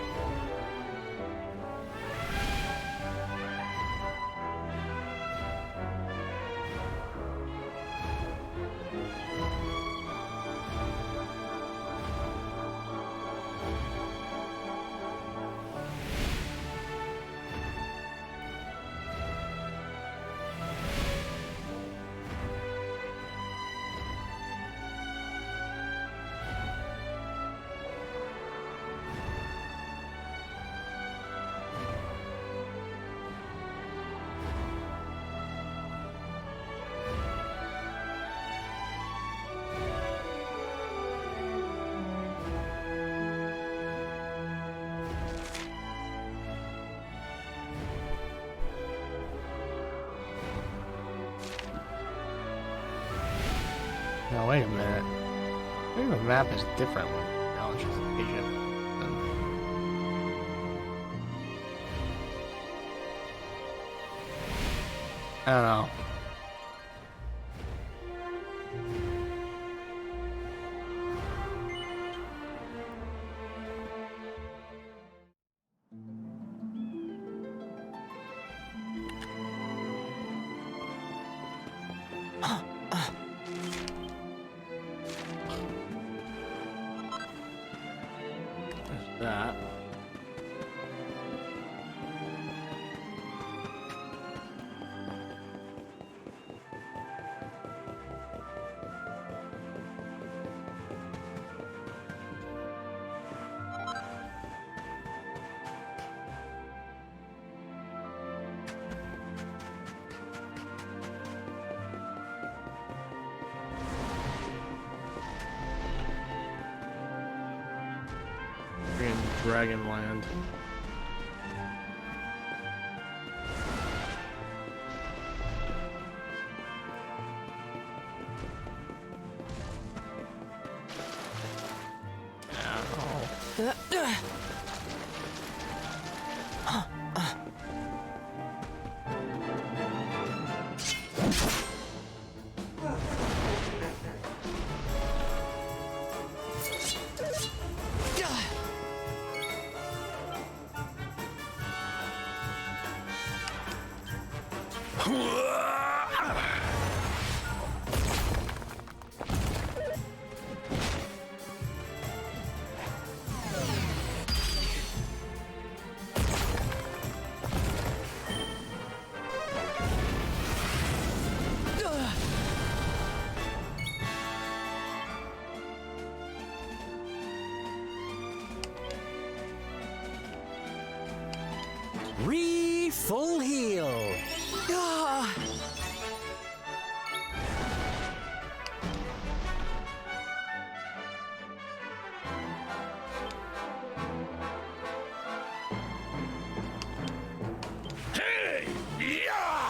[SPEAKER 1] Now wait a minute. Maybe the map is different when Challenge is Asia. I don't know. There's that. Dragonland.
[SPEAKER 10] Full heal. Ah.
[SPEAKER 6] Hey! Yeah!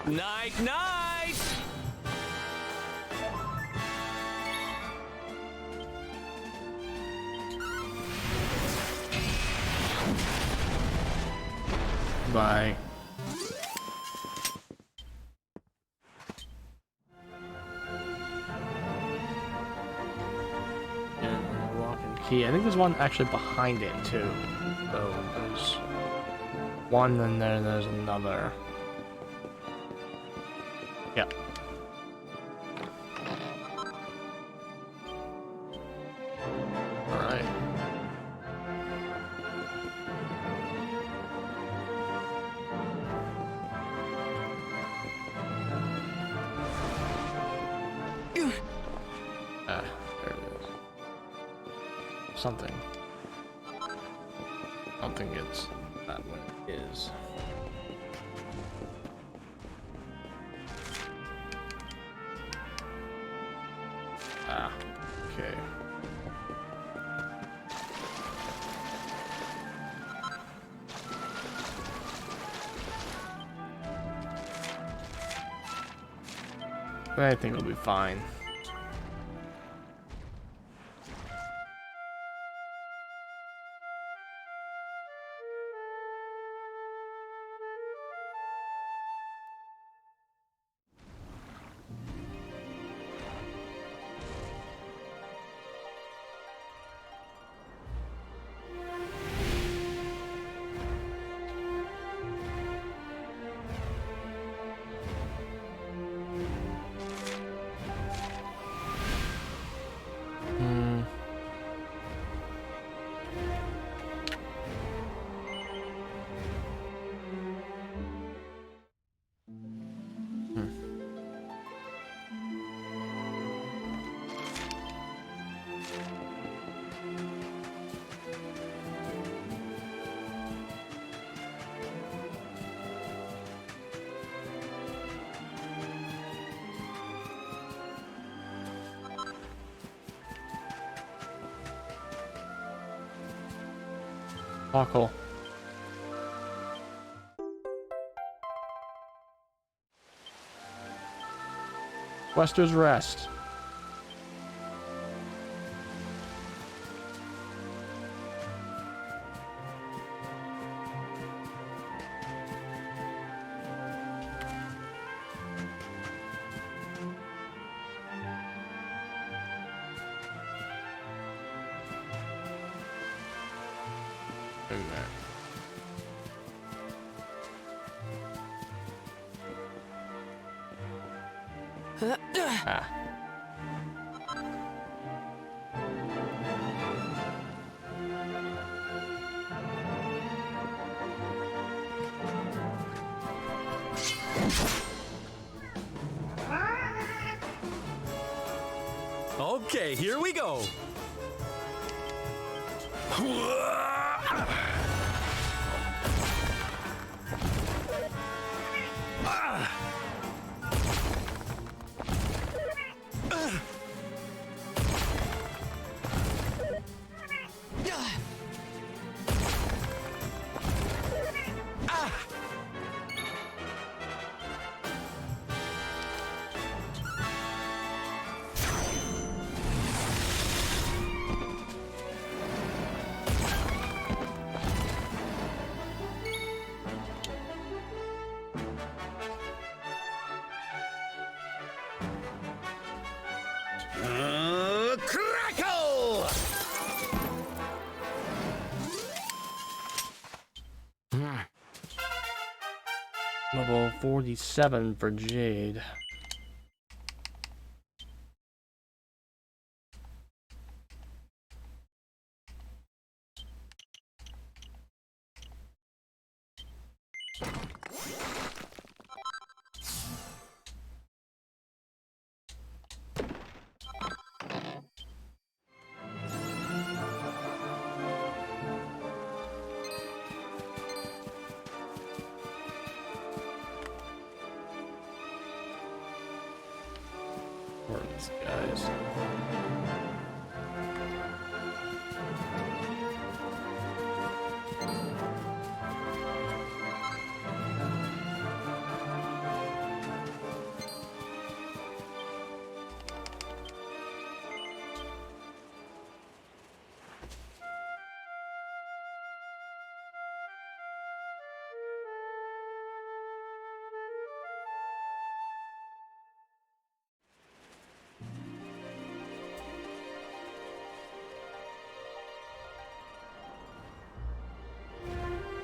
[SPEAKER 2] Night, night!
[SPEAKER 1] Bye. And lock and key. I think there's one actually behind it too. So there's one and then there's another. Yep. Alright. There it is. Something. Oh, don't think it's that one is. Ah, okay. I think it'll be fine. Sparkle. Wester's Rest. Ah.
[SPEAKER 10] Okay, here we go.
[SPEAKER 6] Crackle!
[SPEAKER 1] Level 47 for Jade. Where are these guys?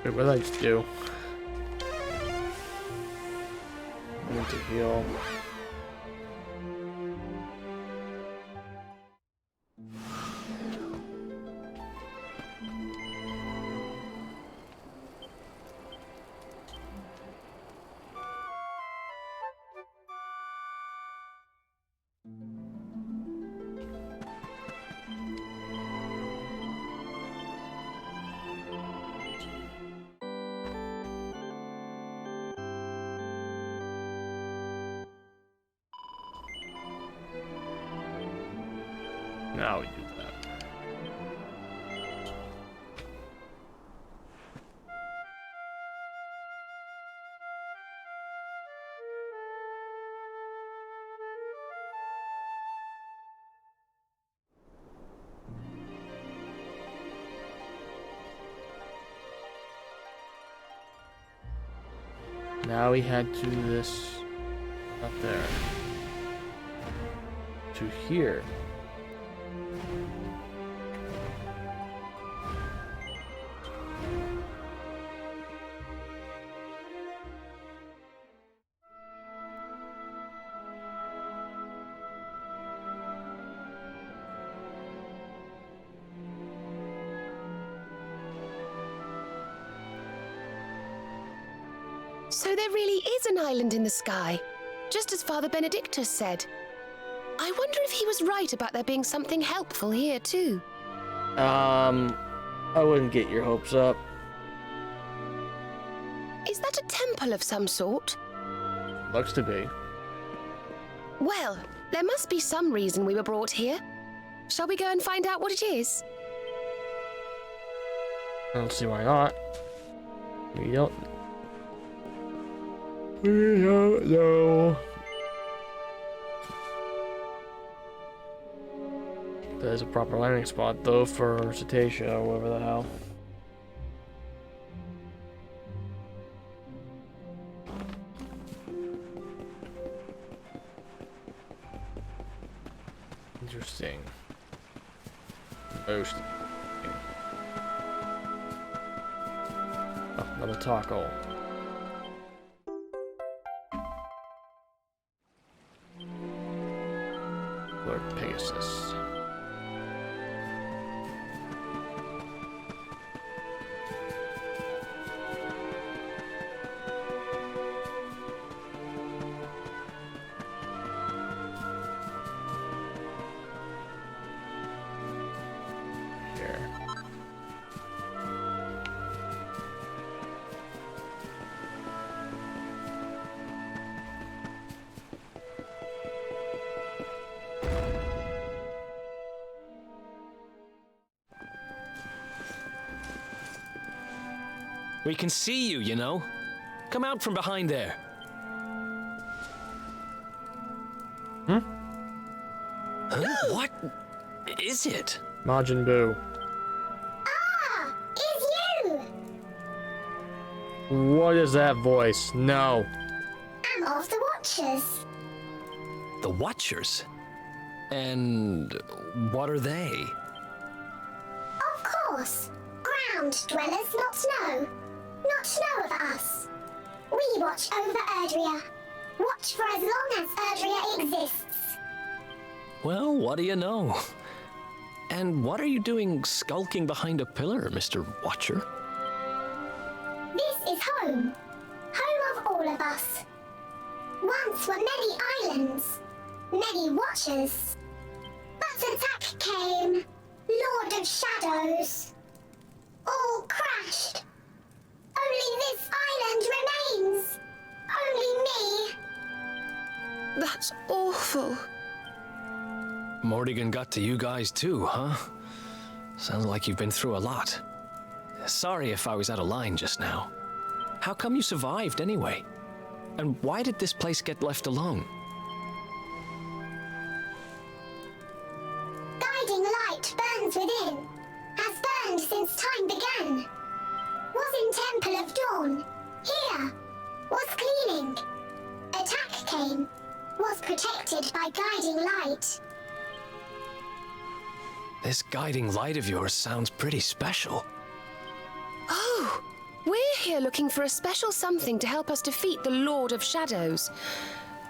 [SPEAKER 1] Wait, what did I just do? I need to heal. Now we do that. Now we head to this up there. To here.
[SPEAKER 3] So there really is an island in the sky, just as Father Benedictus said. I wonder if he was right about there being something helpful here too.
[SPEAKER 1] I wouldn't get your hopes up.
[SPEAKER 3] Is that a temple of some sort?
[SPEAKER 1] Looks to be.
[SPEAKER 3] Well, there must be some reason we were brought here. Shall we go and find out what it is?
[SPEAKER 1] I don't see why not. We don't know. There's a proper landing spot though for Cetacea or whatever the hell. Interesting. Most. Oh, another taco. Lord Pegasus.
[SPEAKER 2] We can see you, you know. Come out from behind there.
[SPEAKER 1] Hmm?
[SPEAKER 2] Huh? What is it?
[SPEAKER 1] Majin Buu.
[SPEAKER 8] Ah! It's you!
[SPEAKER 1] What is that voice? No.
[SPEAKER 8] I'm of the Watchers.
[SPEAKER 2] The Watchers? And what are they?
[SPEAKER 8] Of course. Ground dwellers, not snow. Not know of us. We watch over Erdrea. Watch for as long as Erdrea exists.
[SPEAKER 2] Well, what do you know? And what are you doing skulking behind a pillar, Mr. Watcher?
[SPEAKER 8] This is home. Home of all of us. Once were many islands, many watchers. But attack came, Lord of Shadows. All crashed. Only this island remains. Only me.
[SPEAKER 3] That's awful.
[SPEAKER 2] Morrigan got to you guys too, huh? Sounds like you've been through a lot. Sorry if I was out of line just now. How come you survived anyway? And why did this place get left alone?
[SPEAKER 8] Guiding light burns within. Has burned since time began. Was in Temple of Dawn. Here. Was cleaning. Attack came. Was protected by guiding light.
[SPEAKER 2] This guiding light of yours sounds pretty special.
[SPEAKER 3] Oh, we're here looking for a special something to help us defeat the Lord of Shadows.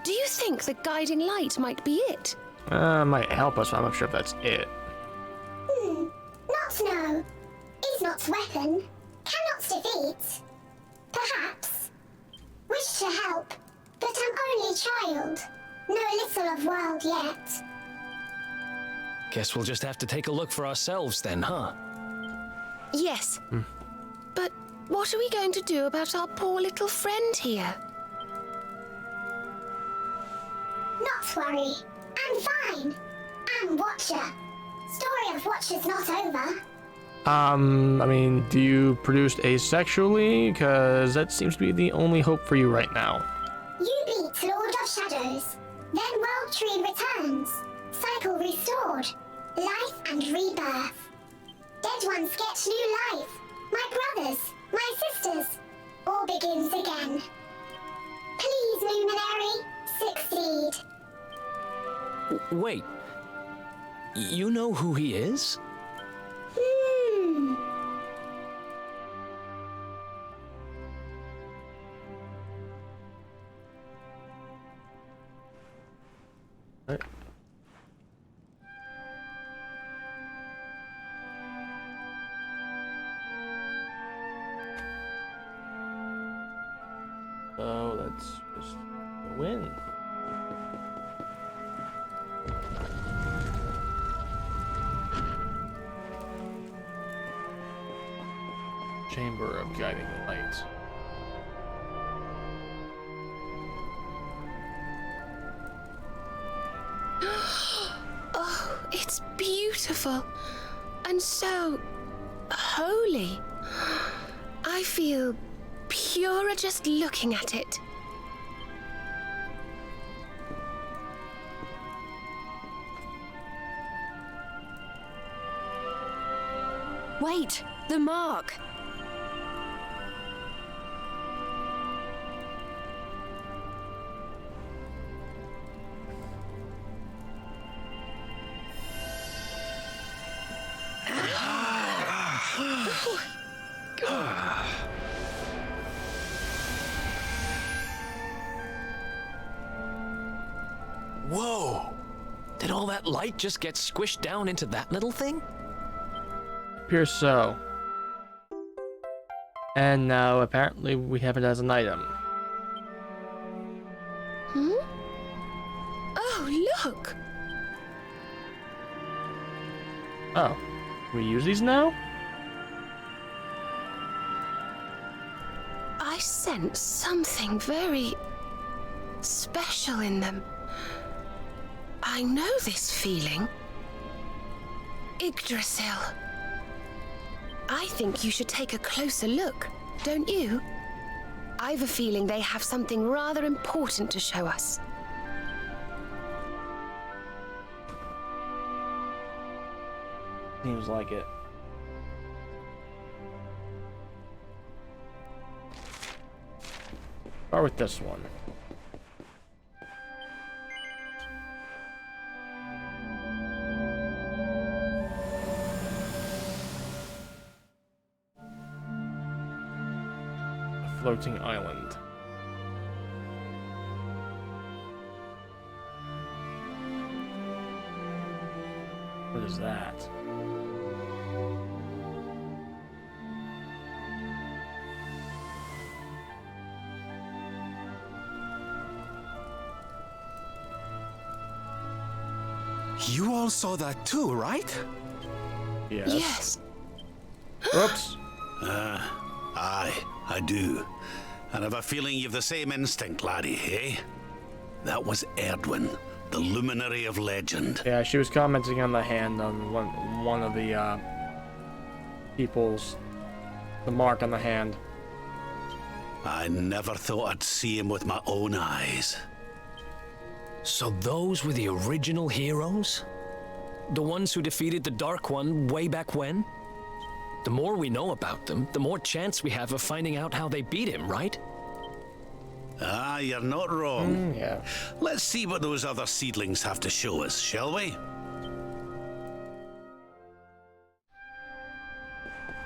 [SPEAKER 3] Do you think the guiding light might be it?
[SPEAKER 1] Might help us, but I'm not sure if that's it.
[SPEAKER 8] Not know. Is not weapon. Cannot defeat. Perhaps. Wish to help, but I'm only child. Know little of world yet.
[SPEAKER 2] Guess we'll just have to take a look for ourselves then, huh?
[SPEAKER 3] Yes. But what are we going to do about our poor little friend here?
[SPEAKER 8] Not worry. I'm fine. I'm Watcher. of Watcher's not over.
[SPEAKER 1] I mean, do you produce asexually? Because that seems to be the only hope for you right now.
[SPEAKER 8] You beat Lord of Shadows. Then World Tree returns. Cycle restored. Life and rebirth. Dead ones get new life. My brothers, my sisters. All begins again. Please, Luminary, succeed.
[SPEAKER 2] Wait. You know who he is?
[SPEAKER 1] Right. So let's just go in. Chamber of Guiding Light.
[SPEAKER 3] Oh, it's beautiful and so holy. I feel purer just looking at it.
[SPEAKER 7] Wait, the mark.
[SPEAKER 2] Whoa! Did all that light just get squished down into that little thing?
[SPEAKER 1] Appears so. And now apparently we have it as an item.
[SPEAKER 3] Oh, look!
[SPEAKER 1] Oh, can we use these now?
[SPEAKER 3] I sense something very special in them. I know this feeling. Yggdrasil. I think you should take a closer look, don't you? I've a feeling they have something rather important to show us.
[SPEAKER 1] Seems like it. Start with this one. A floating island. What is that?
[SPEAKER 10] You all saw that too, right?
[SPEAKER 1] Yes.
[SPEAKER 3] Yes.
[SPEAKER 1] Oops.
[SPEAKER 11] Aye, I do. And I've a feeling you've the same instinct, laddie, eh? That was Erdwin, the luminary of legend.
[SPEAKER 1] Yeah, she was commenting on the hand on one of the people's, the mark on the hand.
[SPEAKER 11] I never thought I'd see him with my own eyes.
[SPEAKER 2] So those were the original heroes? The ones who defeated the Dark One way back when? The more we know about them, the more chance we have of finding out how they beat him, right?
[SPEAKER 11] Ah, you're not wrong.
[SPEAKER 1] Yeah.
[SPEAKER 11] Let's see what those other seedlings have to show us, shall we?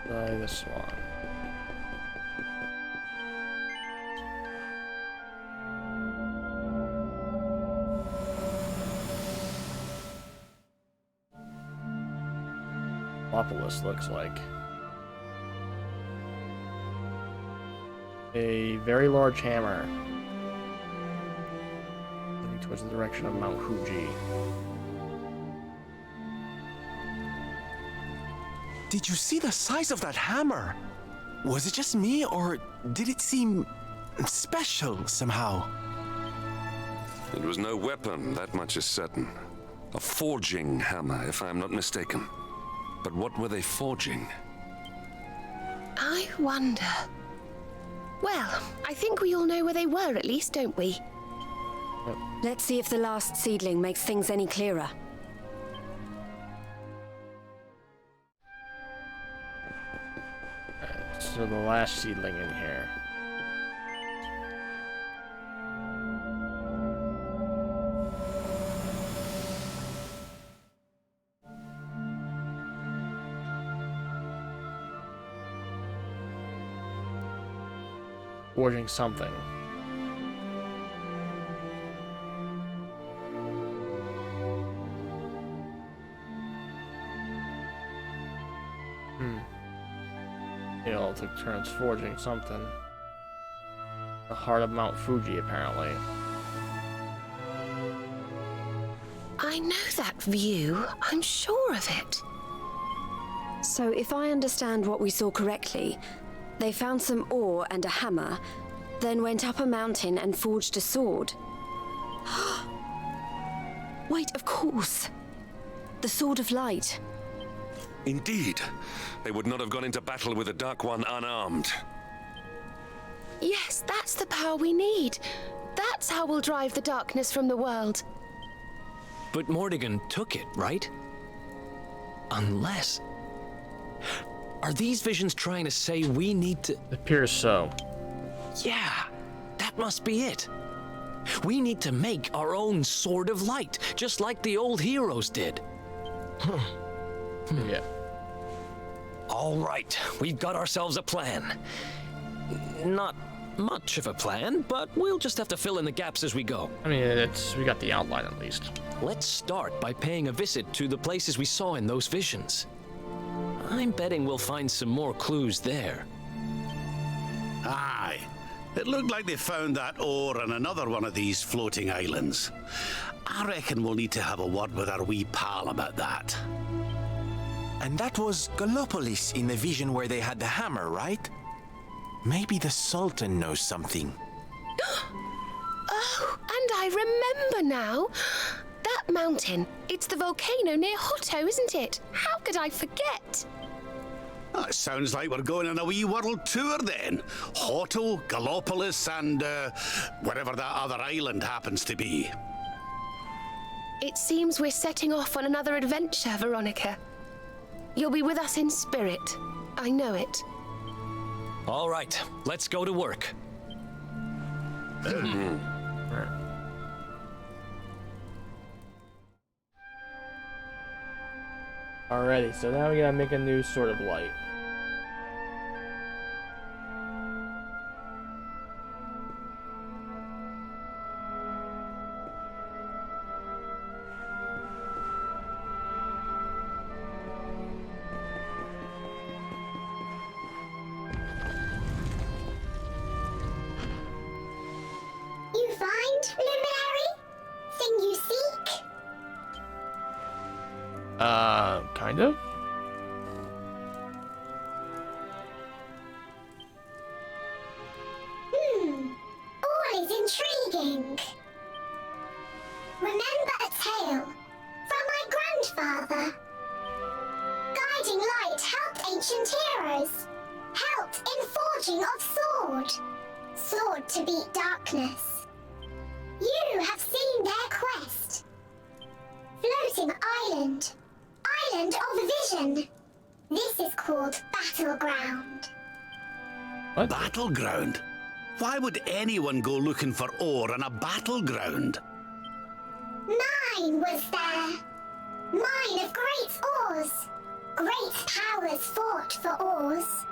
[SPEAKER 1] Try this one. Opolis looks like. A very large hammer. Looking towards the direction of Mount Fuji.
[SPEAKER 10] Did you see the size of that hammer? Was it just me, or did it seem special somehow?
[SPEAKER 6] It was no weapon, that much is certain. A forging hammer, if I am not mistaken. But what were they forging?
[SPEAKER 3] I wonder. Well, I think we all know where they were at least, don't we?
[SPEAKER 12] Let's see if the last seedling makes things any clearer.
[SPEAKER 1] So the last seedling in here. Forging something. They all took turns forging something. The heart of Mount Fuji, apparently.
[SPEAKER 3] I know that view. I'm sure of it.
[SPEAKER 12] So if I understand what we saw correctly, they found some ore and a hammer, then went up a mountain and forged a sword. Wait, of course. The Sword of Light.
[SPEAKER 6] Indeed. They would not have gone into battle with the Dark One unarmed.
[SPEAKER 3] Yes, that's the power we need. That's how we'll drive the darkness from the world.
[SPEAKER 2] But Mordegon took it, right? Unless... Are these visions trying to say we need to...
[SPEAKER 1] It appears so.
[SPEAKER 2] Yeah, that must be it. We need to make our own Sword of Light, just like the old heroes did.
[SPEAKER 1] Yeah.
[SPEAKER 2] All right, we've got ourselves a plan. Not much of a plan, but we'll just have to fill in the gaps as we go.
[SPEAKER 1] I mean, we got the outline at least.
[SPEAKER 2] Let's start by paying a visit to the places we saw in those visions. I'm betting we'll find some more clues there.
[SPEAKER 11] Aye. It looked like they found that ore on another one of these floating islands. I reckon we'll need to have a word with our wee pal about that.
[SPEAKER 10] And that was Gallopolis in the vision where they had the hammer, right? Maybe the Sultan knows something.
[SPEAKER 3] Oh, and I remember now. That mountain, it's the volcano near Hotto, isn't it? How could I forget?
[SPEAKER 11] Oh, it sounds like we're going on a wee world tour then. Hotto, Gallopolis, and whatever that other island happens to be.
[SPEAKER 3] It seems we're setting off on another adventure, Veronica. You'll be with us in spirit. I know it.
[SPEAKER 2] All right, let's go to work.
[SPEAKER 1] Alrighty, so now we gotta make a new Sword of Light.
[SPEAKER 8] You find, Luminary? Thing you seek?
[SPEAKER 1] Kind of?
[SPEAKER 8] All is intriguing. Remember a tale from my grandfather. Guiding light helped ancient heroes. Helped in forging of sword. Sword to beat darkness. You have seen their quest. Floating island. Island of vision. This is called Battleground.
[SPEAKER 1] What?
[SPEAKER 11] Battleground? Why would anyone go looking for ore on a battleground?
[SPEAKER 8] Mine was there. Mine of great ores. Great powers fought for ores.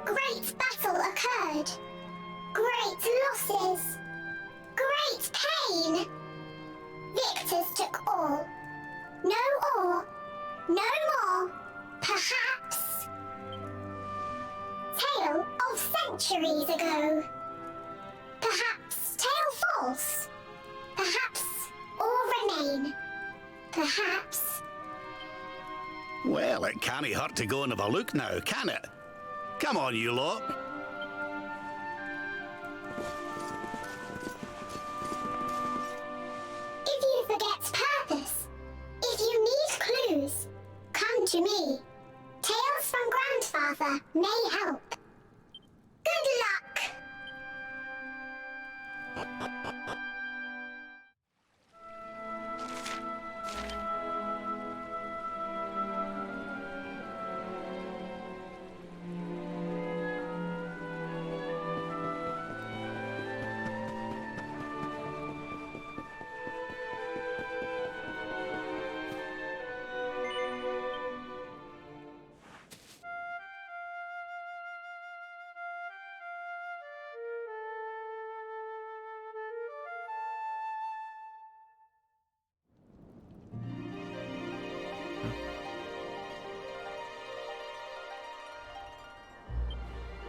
[SPEAKER 8] Great battle occurred. Great losses. Great pain. Victors took all. No ore. No more. Perhaps. Tale of centuries ago. Perhaps tale false. Perhaps or remain. Perhaps.
[SPEAKER 11] Well, it can't hurt to go and have a look now, can it? Come on, you lot.
[SPEAKER 8] If you forget purpose, if you need clues, come to me. Tales from Grandfather may help. Good luck!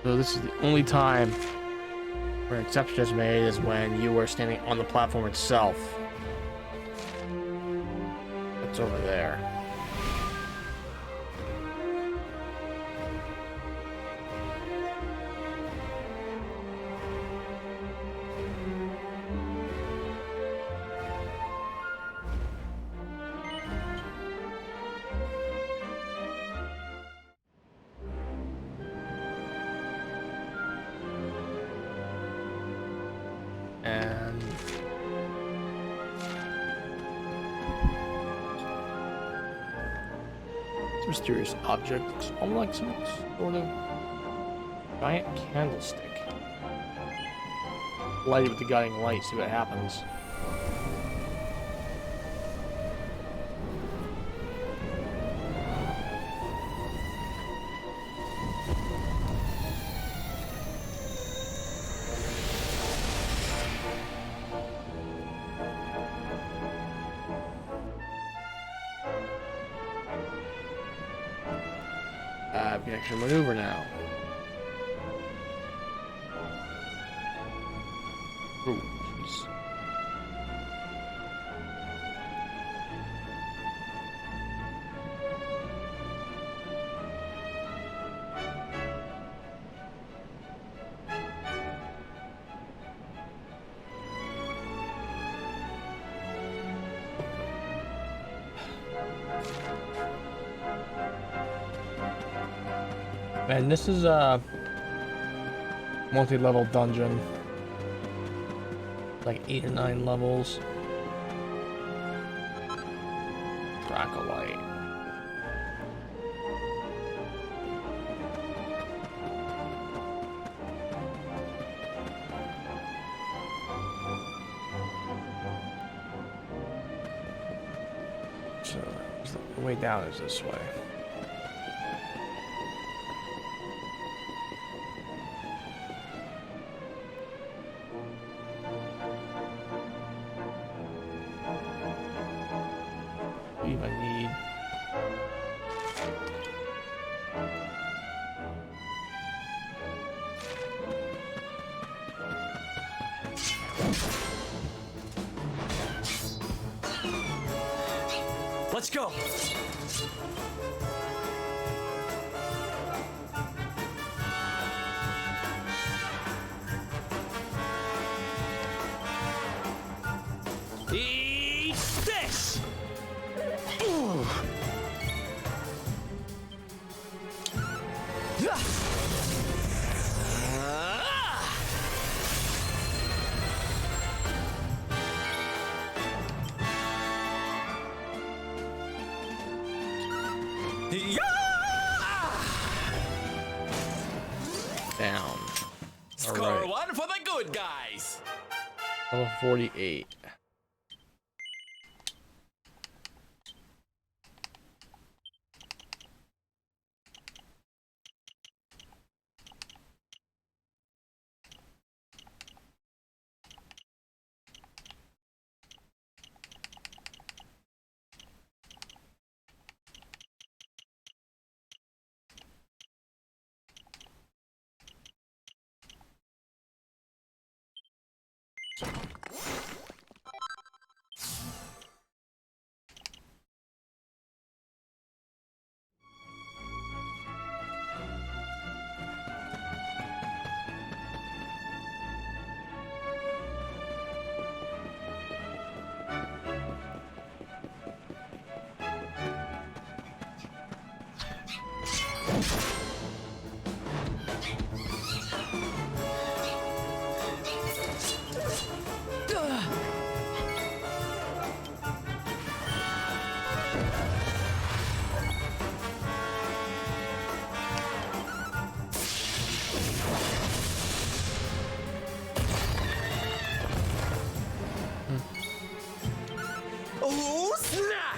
[SPEAKER 1] So this is the only time where an exception is made is when you are standing on the platform itself. It's over there. And this mysterious object looks almost like some sort of giant candlestick. Light it with the guiding light, see what happens. You can actually maneuver now. Ooh, jeez. And this is a multi-level dungeon. Like 8 or 9 levels. Dracolite. So the way down is this way. I need.
[SPEAKER 2] Let's go. Eat this.
[SPEAKER 1] Down.
[SPEAKER 10] Score
[SPEAKER 1] Alright.
[SPEAKER 10] one for the good guys.
[SPEAKER 1] Level 48.
[SPEAKER 10] Oh, snap!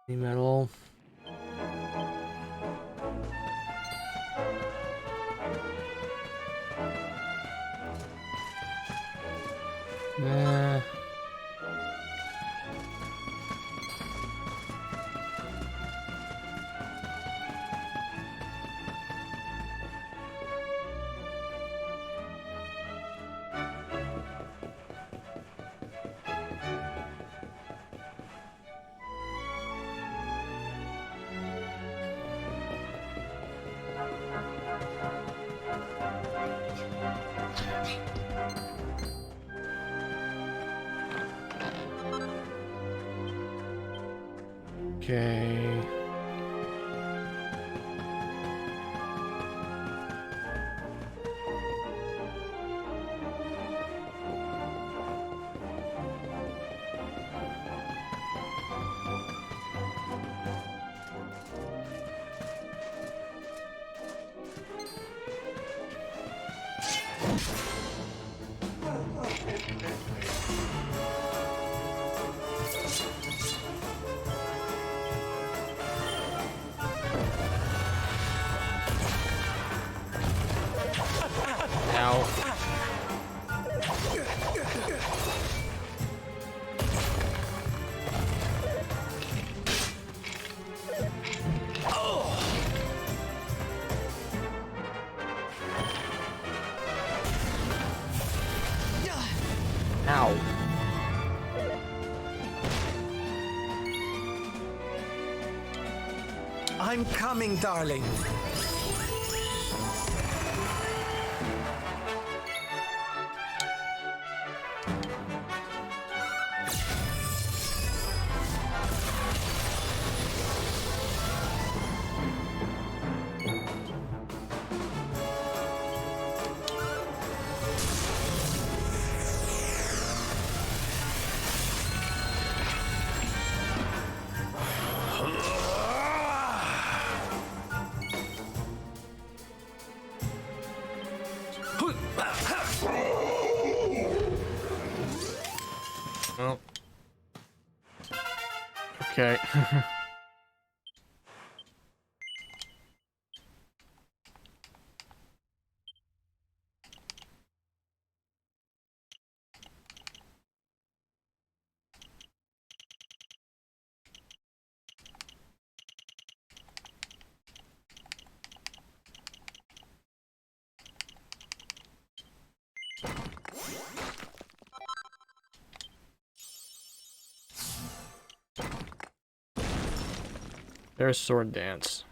[SPEAKER 1] Metal. Nah. Okay. Ow.
[SPEAKER 10] I'm coming, darling.
[SPEAKER 1] Well. Okay. There's sword dance.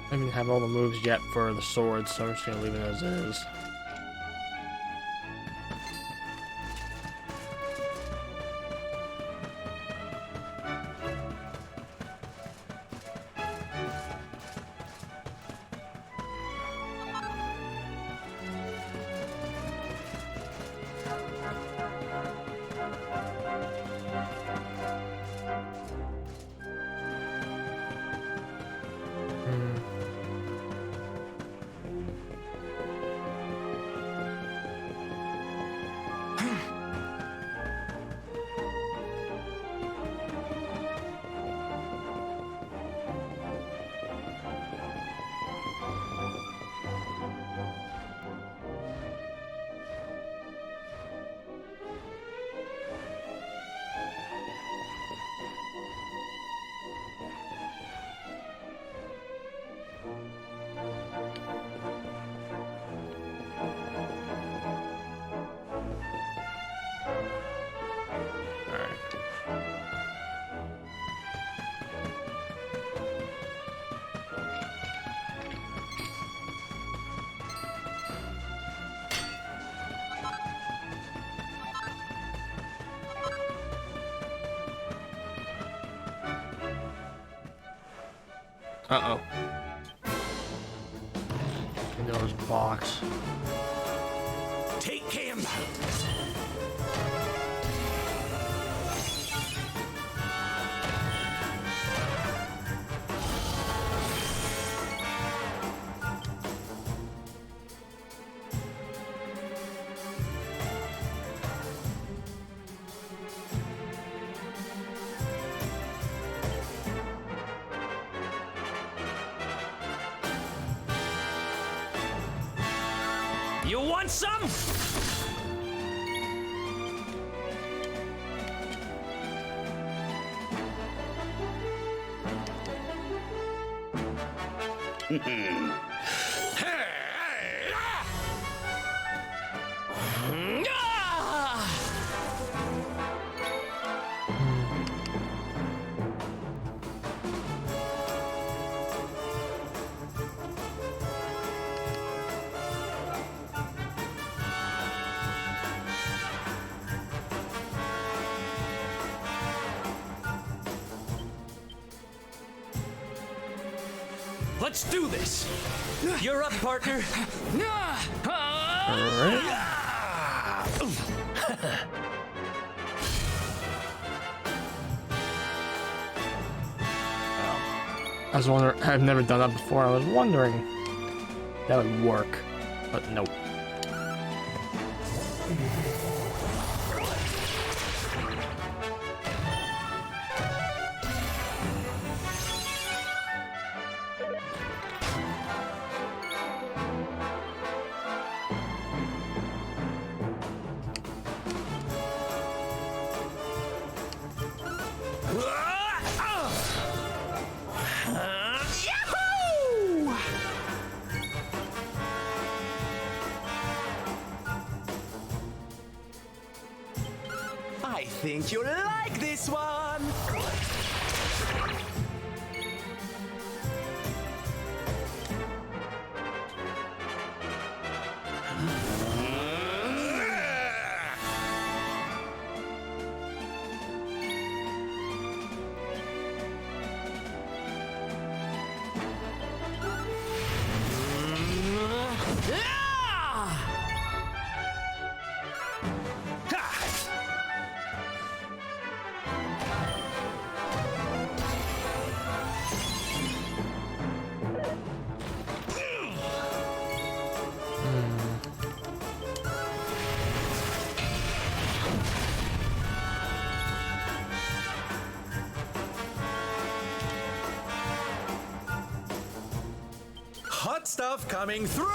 [SPEAKER 1] I don't even have all the moves yet for the sword, so I'm just gonna leave it as is. Uh-oh. Pandora's box.
[SPEAKER 11] Take him!
[SPEAKER 2] You want some? Let's do this. You're up, partner.
[SPEAKER 1] I was wondering, I've never done that before. I was wondering if that would work, but nope.
[SPEAKER 10] I think you'll like this one! Hot stuff coming through!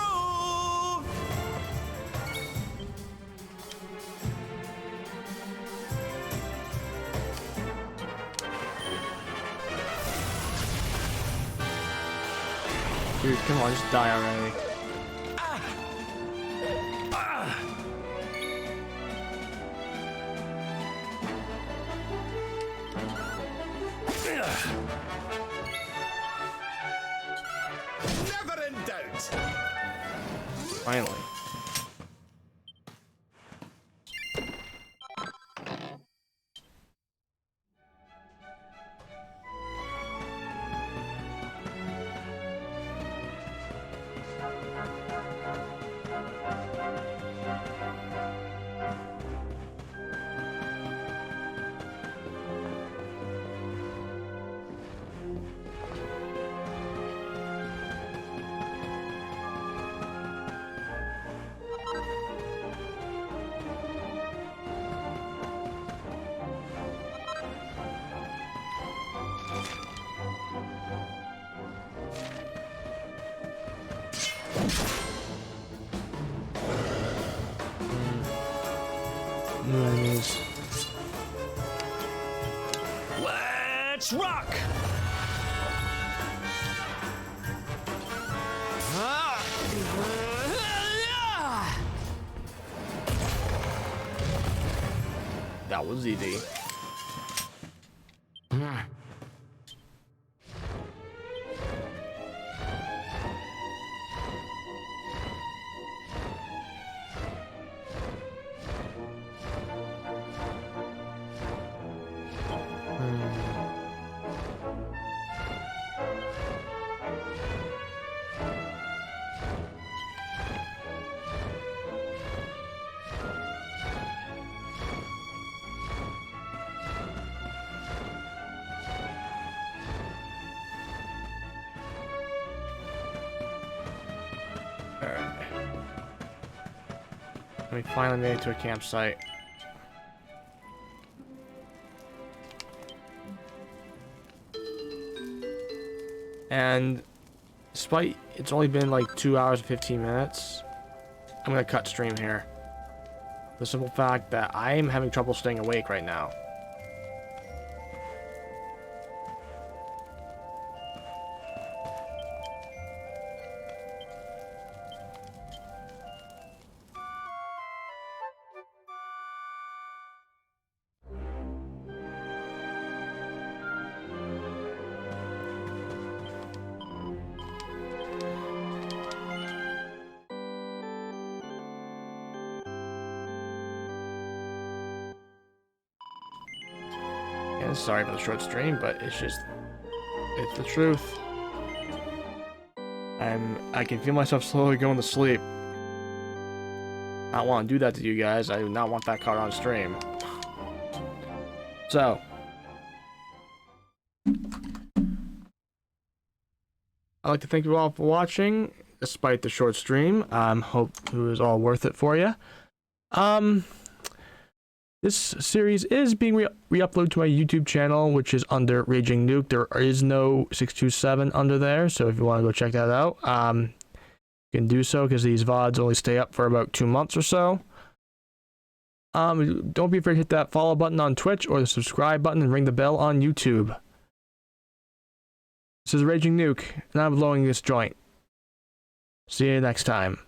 [SPEAKER 1] Dude, come on, just die already.
[SPEAKER 6] Never in doubt.
[SPEAKER 1] Finally. New enemies.
[SPEAKER 2] Let's rock!
[SPEAKER 1] That was easy. We finally made it to a campsite. And despite it's only been like 2 hours and 15 minutes, I'm gonna cut stream here. The simple fact that I am having trouble staying awake right now. Yeah, sorry for the short stream, but it's the truth. I can feel myself slowly going to sleep. I don't want to do that to you guys. I do not want that caught on stream. So, I'd like to thank you all for watching, despite the short stream. Hope it was all worth it for you. This series is being re-uploaded to my YouTube channel, which is under Raging Nuke. There is no 627 under there, so if you want to go check that out, you can do so, because these VODs only stay up for about 2 months or so. Don't be afraid to hit that follow button on Twitch, or the subscribe button, and ring the bell on YouTube. This is Raging Nuke, and I'm blowing this joint. See you next time.